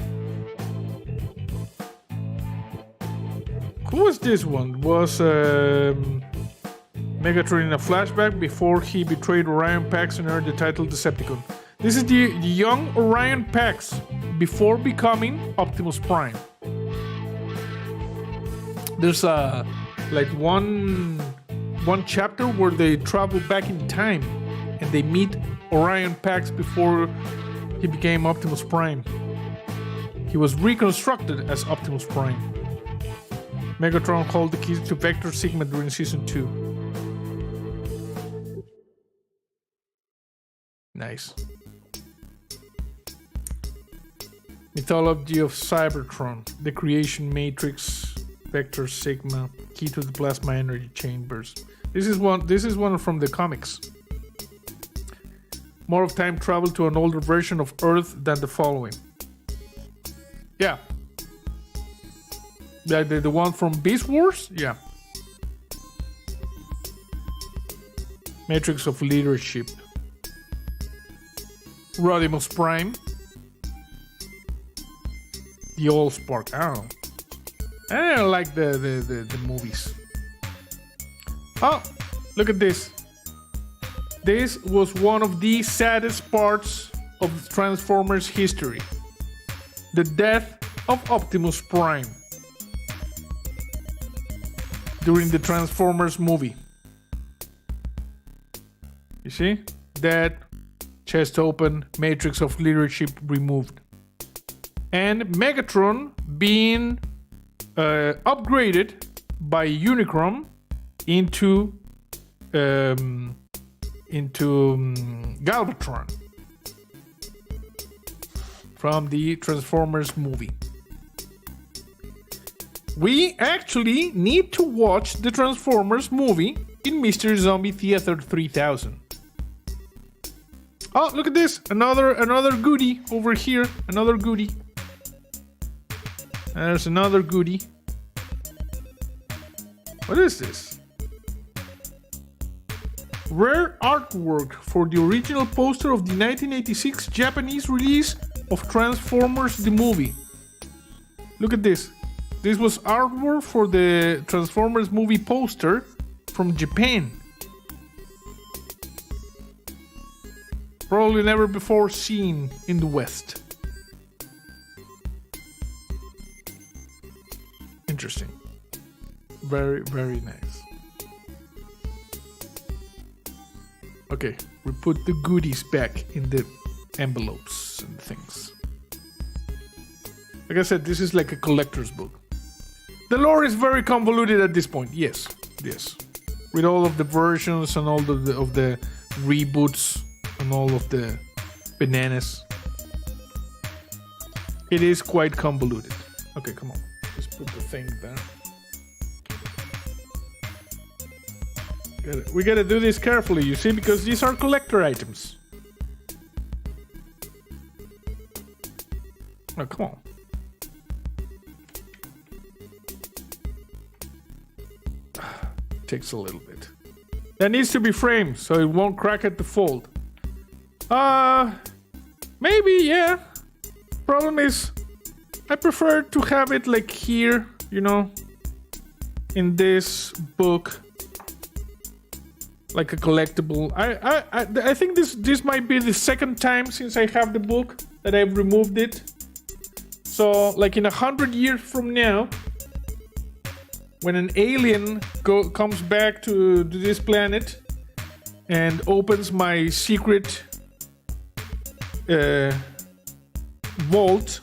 Who was this one? Was Megatron in a flashback before he betrayed Orion Pax and earned the title Decepticon. This is the young Orion Pax before becoming Optimus Prime. There's like one chapter where they travel back in time and they meet Orion Pax before he became Optimus Prime. He was reconstructed as Optimus Prime. Megatron held the keys to Vector Sigma during Season 2. Nice. Mythology of Cybertron, the creation matrix, Vector Sigma, key to the plasma energy chambers. This is one from the comics. More of time travel to an older version of Earth than the following. Yeah. The one from Beast Wars? Yeah. Matrix of Leadership. Optimus Prime. The All Spark. I don't like the movies. Oh, look at this. This was one of the saddest parts of Transformers history. The death of Optimus Prime during the Transformers movie. You see? Dead, chest open, matrix of leadership removed. And Megatron being upgraded by Unicron into Galvatron from the Transformers movie. We actually need to watch the Transformers movie in Mr. Zombie Theater 3000. Oh, look at this! Another goodie over here. Another goodie. There's another goodie. What is this? Rare artwork for the original poster of the 1986 Japanese release of Transformers the movie. Look at this. This was artwork for the Transformers movie poster from Japan. Probably never before seen in the West. Interesting. Very, very nice. Okay, we put the goodies back in the envelopes and things. Like I said, this is like a collector's book. The lore is very convoluted at this point. Yes. With all of the versions and all of the reboots and all of the bananas. It is quite convoluted. Okay, come on. Let's put the thing there. We gotta do this carefully, you see, because these are collector items. Oh, come on. Takes a little bit. That needs to be framed so it won't crack at the fold. Maybe, yeah. Problem is, I prefer to have it like here, you know, in this book, like a collectible. I think this might be the second time since I have the book that I've removed it. So, like in 100 years from now, when an alien comes back to this planet and opens my secret vault,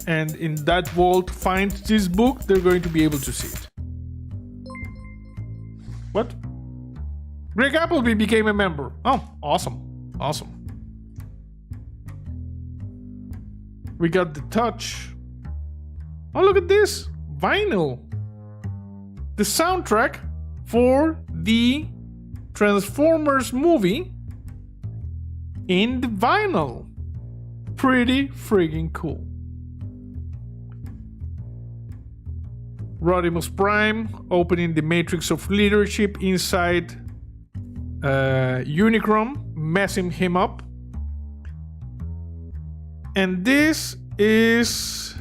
and in that vault finds this book, they're going to be able to see it. What? Greg Appleby became a member. Oh, awesome. We got the touch. Oh, look at this. Vinyl. The soundtrack for the Transformers movie in the vinyl. Pretty friggin' cool. Optimus Prime opening the matrix of leadership inside Unicron messing him up. And this is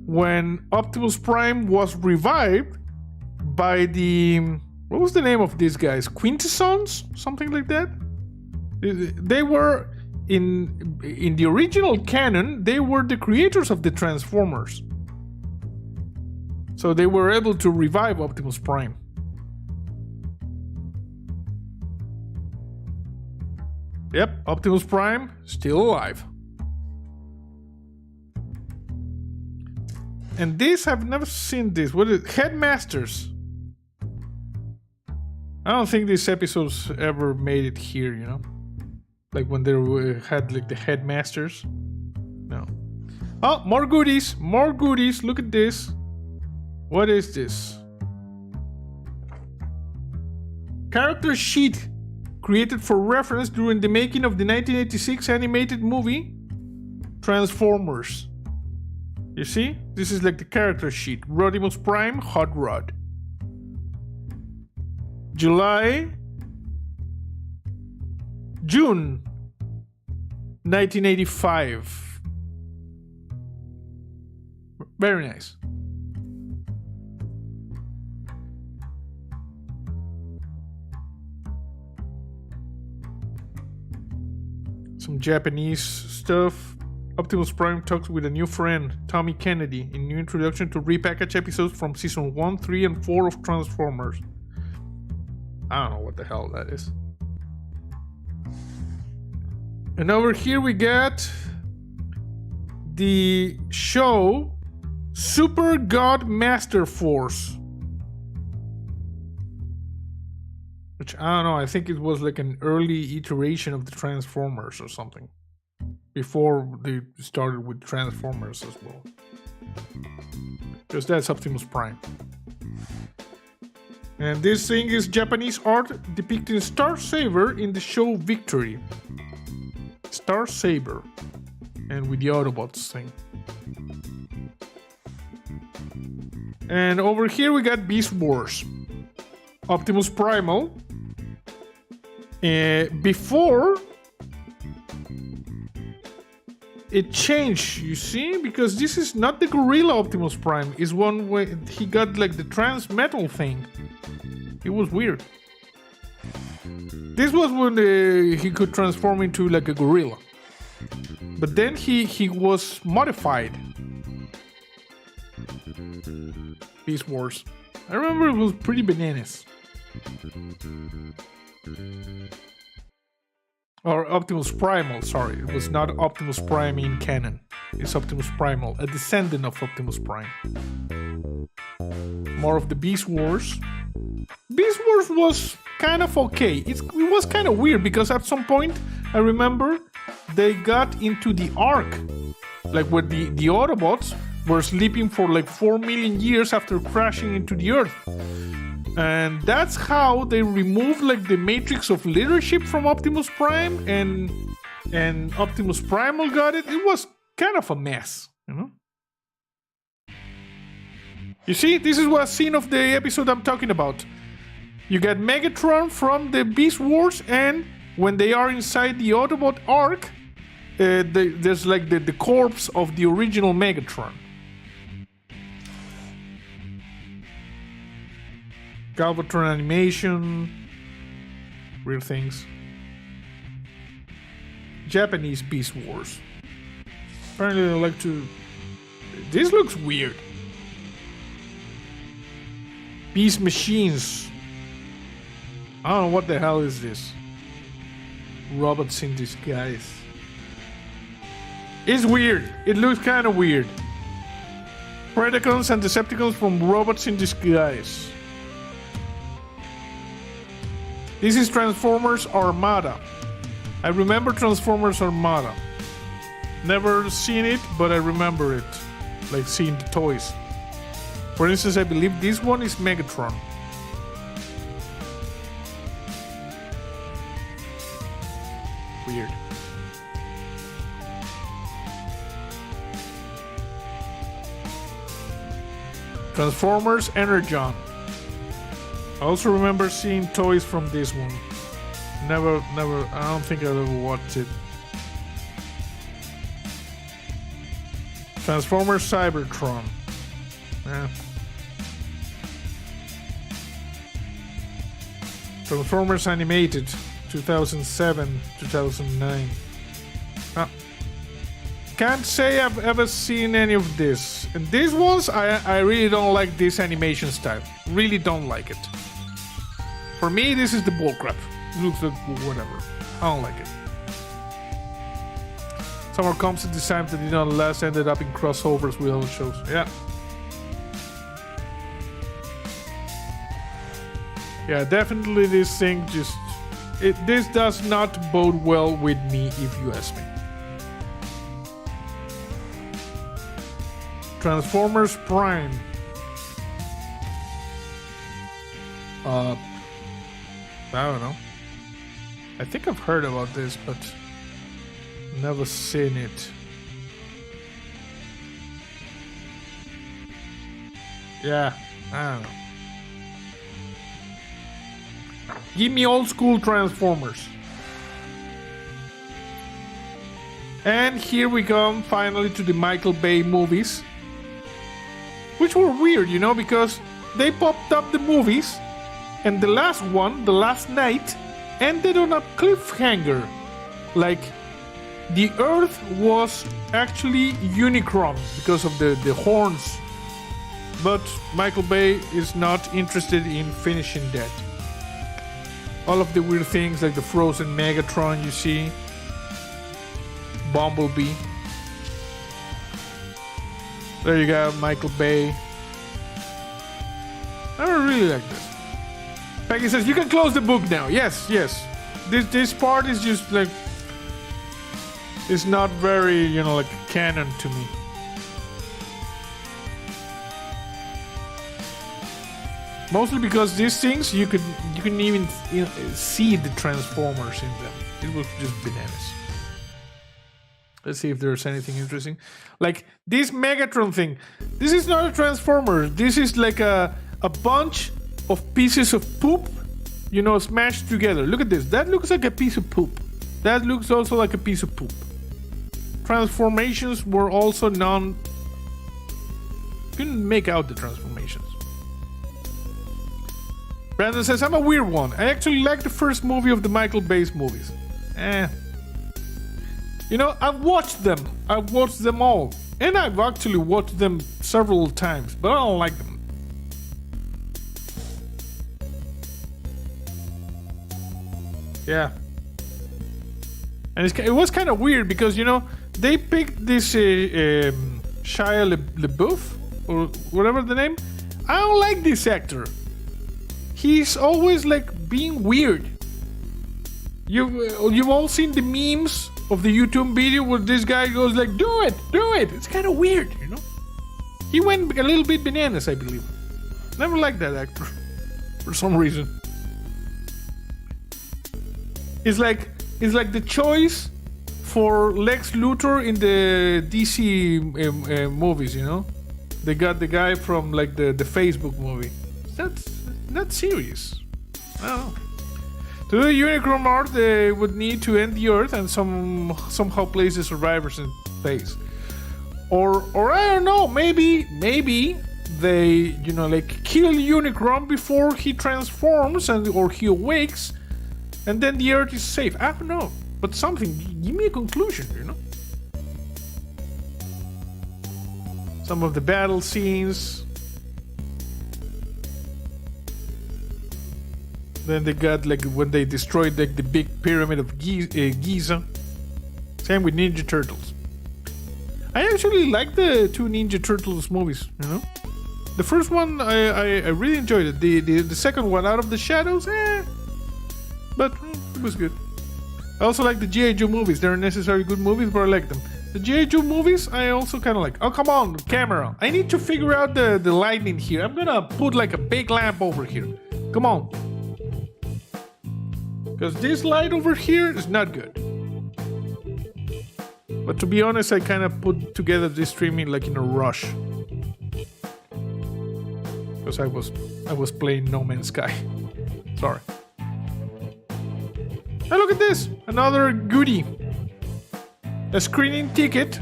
when Optimus Prime was revived by the... What was the name of these guys? Quintessons? Something like that? They were... In the original canon, they were the creators of the Transformers. So they were able to revive Optimus Prime. Yep, Optimus Prime, still alive. And this, I've never seen this. What is it? Headmasters. I don't think these episodes ever made it here, you know? Like when they had like the headmasters. No. Oh, more goodies. More goodies. Look at this. What is this? Character sheet created for reference during the making of the 1986 animated movie Transformers. You see? This is like the character sheet. Optimus Prime, Hot Rod. June 1985. Very nice. Some Japanese stuff. Optimus Prime talks with a new friend, Tommy Kennedy, in new introduction to repackaged episodes from season 1, 3, and 4 of Transformers. I don't know what the hell that is. And over here we get the show Super God Master Force. Which, I don't know, I think it was like an early iteration of the Transformers or something. Before they started with Transformers as well. Because that's Optimus Prime. And this thing is Japanese art depicting Star Saber in the show Victory. Star Saber. And with the Autobots thing. And over here we got Beast Wars. Optimus Primal. Before it changed, you see, because this is not the Gorilla Optimus Prime. It's one where he got like the trans metal thing. It was weird. This was when he could transform into like a gorilla. But then he was modified. Beast Wars. I remember it was pretty bananas. Or Optimus Primal, sorry. It was not Optimus Prime in canon. It's Optimus Primal, a descendant of Optimus Prime. More of the Beast Wars. Beast Wars was kind of okay. It was kind of weird because at some point, I remember, they got into the Ark. Like where the Autobots were sleeping for like 4 million years after crashing into the Earth. And that's how they removed like the matrix of leadership from Optimus Prime, and Optimus Primal got it. It was kind of a mess, you know? You see, this is what scene of the episode I'm talking about. You got Megatron from the Beast Wars, and when they are inside the Autobot Ark, there's like the corpse of the original Megatron. Galvatron animation, weird things. Japanese Beast Wars. Apparently they like to... This looks weird. Beast Machines. I don't know what the hell is this. Robots in disguise. It's weird. It looks kind of weird. Predacons and Decepticons from Robots in Disguise. This is Transformers Armada. I remember Transformers Armada. Never seen it, but I remember it. Like seeing the toys. For instance, I believe this one is Megatron. Weird. Transformers Energon. I also remember seeing toys from this one. Never, I don't think I ever watched it. Transformers Cybertron. Yeah. Transformers Animated, 2007, 2009. Can't say I've ever seen any of this. And these ones, I really don't like this animation style. Really don't like it. For me, this is the bullcrap. It looks like whatever. I don't like it. Some more concept designs that did not last ended up in crossovers with other shows. Yeah. Yeah, definitely this thing just... this does not bode well with me, if you ask me. Transformers Prime. I don't know. I think I've heard about this, but never seen it. Yeah, I don't know. Give me old school Transformers. And here we come finally to the Michael Bay movies. Which were weird, you know, because they popped up the movies and the last one, The Last Night, ended on a cliffhanger. Like, the Earth was actually Unicron because of the horns. But Michael Bay is not interested in finishing that. All of the weird things like the frozen Megatron you see. Bumblebee. There you go, Michael Bay. I don't really like this. Peggy says, you can close the book now. Yes. This part is just like... it's not very, you know, like canon to me. Mostly because these things, you couldn't even see the Transformers in them. It was just bananas. Let's see if there's anything interesting. Like, this Megatron thing. This is not a Transformer. This is like a bunch of pieces of poop, you know, smashed together. Look at this. That looks like a piece of poop. That looks also like a piece of poop. Transformations were also couldn't make out the transformations. Brandon says, I'm a weird one. I actually like the first movie of the Michael Bay's movies. You know, I've watched them. I've watched them all. And I've actually watched them several times, but I don't like them. Yeah. And it was kind of weird because, you know, they picked this Shia LaBeouf, or whatever the name. I don't like this actor. He's always like being weird. You've all seen the memes of the YouTube video where this guy goes like, do it. It's kind of weird, you know. He went a little bit bananas, I believe. Never liked that actor for some reason. It's like the choice for Lex Luthor in the DC movies, you know. They got the guy from like the Facebook movie. That's not serious. I don't know. To do Unicron art, they would need to end the Earth and somehow place the survivors in space. Or I don't know, maybe they, you know, like kill Unicron before he transforms or he awakes, and then the Earth is safe. I don't know, but something. Give me a conclusion, you know. Some of the battle scenes. Then they got like when they destroyed like the big pyramid of Giza. Same with Ninja Turtles. I actually like the two Ninja Turtles movies, you know. The first one I really enjoyed it. The second one, Out of the Shadows, but it was good. I also like the G.I. Joe movies. They're necessarily good movies, but I like them. The G.I. Joe movies, I also kind of like. Oh, come on, camera. I need to figure out the lighting here. I'm gonna put like a big lamp over here. Come on. Because this light over here is not good. But to be honest, I kind of put together this streaming like in a rush. Because I was I was playing No Man's Sky. Sorry. Hey, look at this! Another goodie. A screening ticket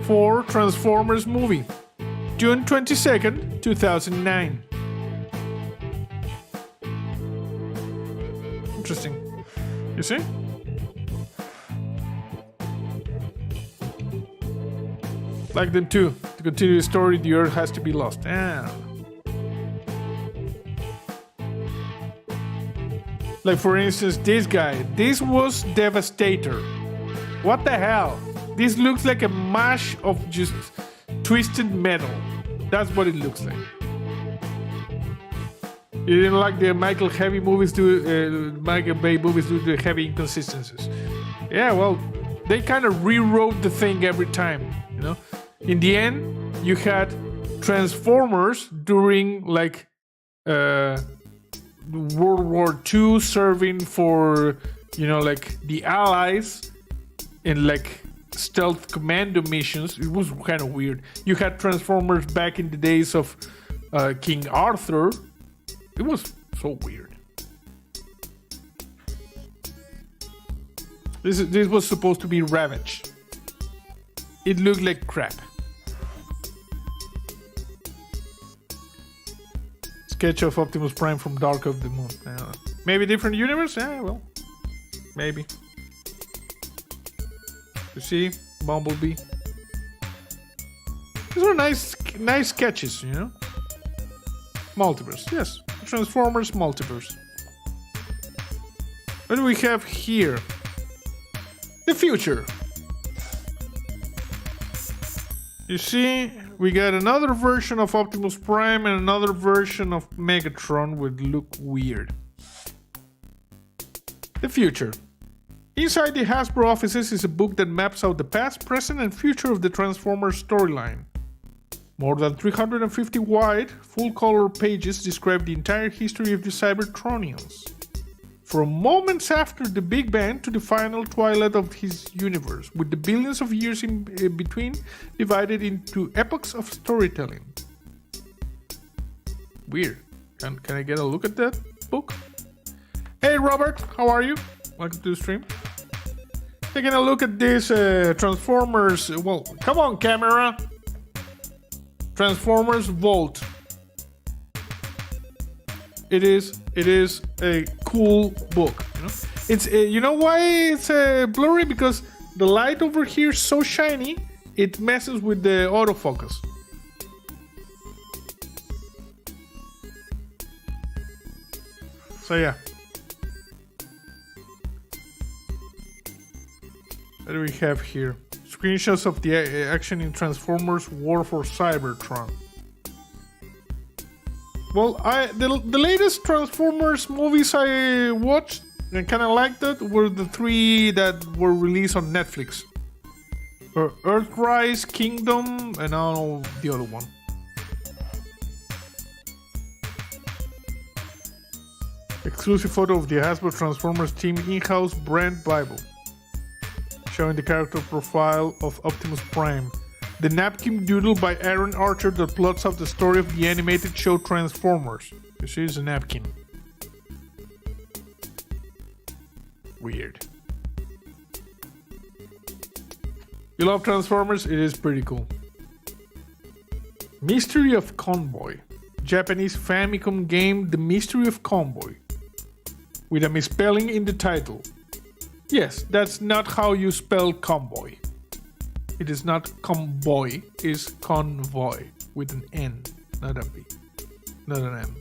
for Transformers movie. June 22nd, 2009. Interesting. You see? Like them too. To continue the story, the Earth has to be lost. Like for instance, this guy. This was Devastator. What the hell? This looks like a mash of just twisted metal. That's what it looks like. You didn't like the Michael Bay movies do the heavy inconsistencies. Yeah, well, they kind of rewrote the thing every time, you know? In the end, you had Transformers during like World War II serving for, you know, like the Allies in like stealth commando missions. It was kind of weird. You had Transformers back in the days of King Arthur. It was so weird. This was supposed to be Ravage. It looked like crap. Sketch of Optimus Prime from Dark of the Moon. Maybe different universe? Yeah, well, maybe. You see, Bumblebee. These are nice sketches, you know. Multiverse, yes. Transformers Multiverse. What do we have here? The future. You see, we got another version of Optimus Prime and another version of Megatron would look weird. The future. Inside the Hasbro offices is a book that maps out the past, present, and future of the Transformers storyline. More than 350 wide, full-color pages describe the entire history of the Cybertronians. From moments after the Big Bang to the final twilight of his universe, with the billions of years in between divided into epochs of storytelling. Weird. Can I get a look at that book? Hey Robert, how are you? Welcome to the stream. Taking a look at this Transformers. Well, come on, camera. Transformers Vault. It is a cool book. You know? It's you know why it's blurry? Because the light over here is so shiny, it messes with the autofocus. So yeah. What do we have here? Screenshots of the action in Transformers War for Cybertron. Well, the latest Transformers movies I watched and kind of liked it were the three that were released on Netflix. Earthrise, Kingdom, and I don't know the other one. Exclusive photo of the Hasbro Transformers team in-house brand Bible, showing the character profile of Optimus Prime. The napkin doodle by Aaron Archer that plots out the story of the animated show Transformers. This is a napkin. Weird. You love Transformers? It is pretty cool. Mystery of Convoy. Japanese Famicom game The Mystery of Convoy, with a misspelling in the title. Yes, that's not how you spell convoy. It is not convoy, it's convoy with an N, not a B, not an M.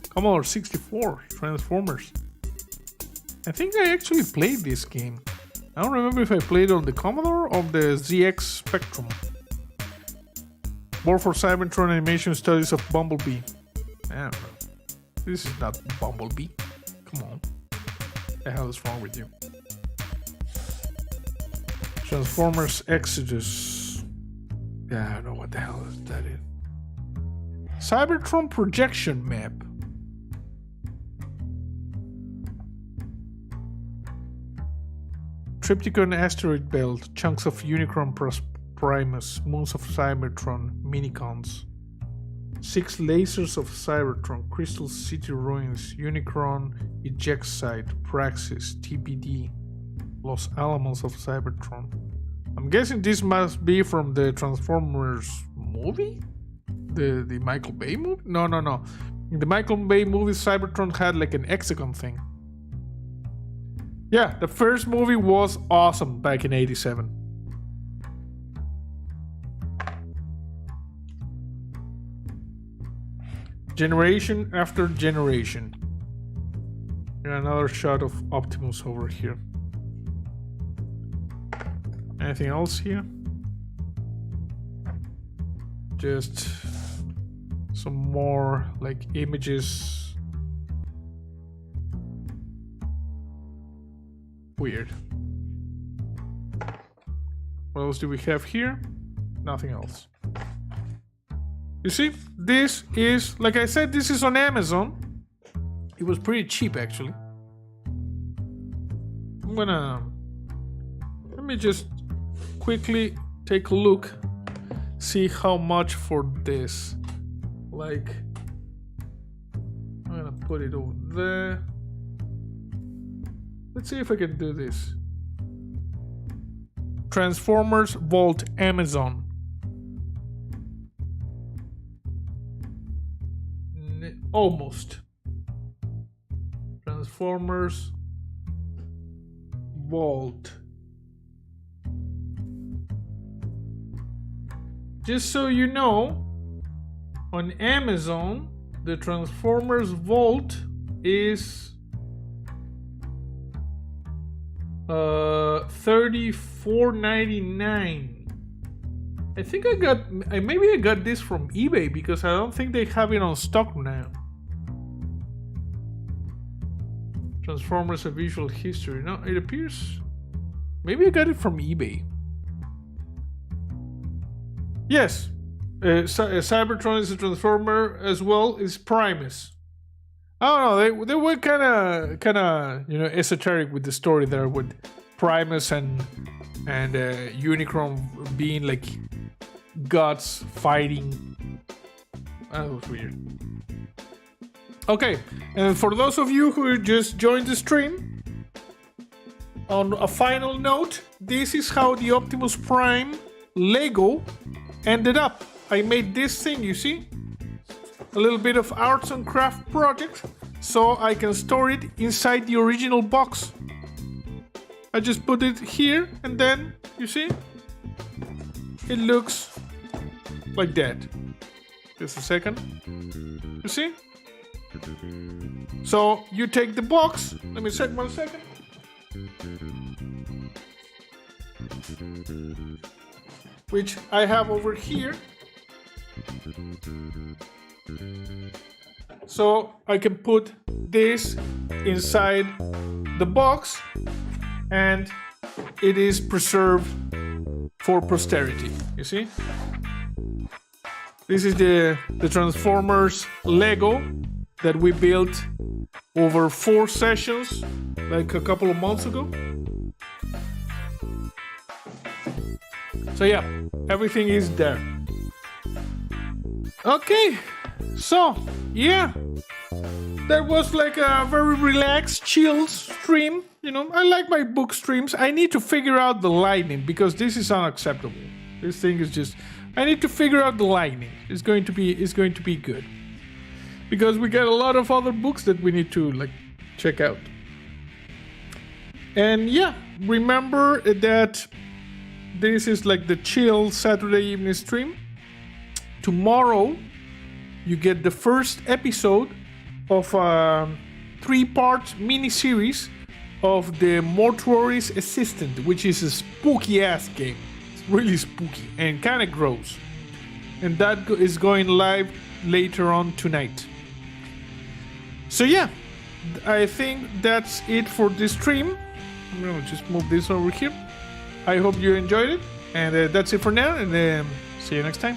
Commodore 64, Transformers. I think I actually played this game. I don't remember if I played on the Commodore or on the ZX Spectrum. War for Cybertron animation studies of Bumblebee. I don't know. This is not Bumblebee. Come on. What the hell is wrong with you? Transformers Exodus. Yeah, I don't know what the hell that is. Cybertron projection map. Triptychon asteroid belt, chunks of Unicron Primus, moons of Cybertron, minicons. 6 lasers of Cybertron, Crystal City Ruins, Unicron, Eject Site, Praxis, TPD, Los Alamos of Cybertron. I'm guessing this must be from the Transformers movie? The Michael Bay movie? No. In the Michael Bay movie, Cybertron had like an hexagon thing. Yeah, the first movie was awesome back in '87. Generation after generation. And another shot of Optimus over here. Anything else here? Just some more like images. Weird. What else do we have here? Nothing else. You see, this is, like I said, this is on Amazon. It was pretty cheap actually. Let me just quickly take a look, see how much for this. Like, I'm gonna put it over there. Let's see if I can do this. Transformers Vault Amazon. Almost. Transformers Vault. Just so you know, on Amazon, the Transformers Vault is $34.99. I think maybe I got this from eBay because I don't think they have it on stock now. Transformers: A Visual History. No, it appears. Maybe I got it from eBay. Yes, Cybertron is a Transformer as well. Is Primus. I don't know. They were kind of esoteric with the story there with Primus and Unicron being like gods fighting. That was weird. Okay, and for those of you who just joined the stream, on a final note, this is how the Optimus Prime Lego ended up. I made this thing, you see? A little bit of arts and craft project, so I can store it inside the original box. I just put it here, and then, you see? It looks like that. Just a second. You see? So you take the box. Let me check 1 second. Which I have over here. So I can put this inside the box and it is preserved for posterity. You see? This is the Transformers Lego that we built over 4 sessions, like a couple of months ago. So yeah, everything is there. Okay, so yeah, that was like a very relaxed, chill stream. You know, I like my book streams. I need to figure out the lighting because this is unacceptable. This thing is just, I need to figure out the lighting. It's going to be good. Because we got a lot of other books that we need to like check out. And yeah, remember that this is like the chill Saturday evening stream. Tomorrow, you get the first episode of a 3-part mini-series of the Mortuary's Assistant, which is a spooky-ass game. It's really spooky and kind of gross. And that is going live later on tonight. So yeah, I think that's it for this stream. I'm gonna just move this over here. I hope you enjoyed it, and that's it for now, and see you next time.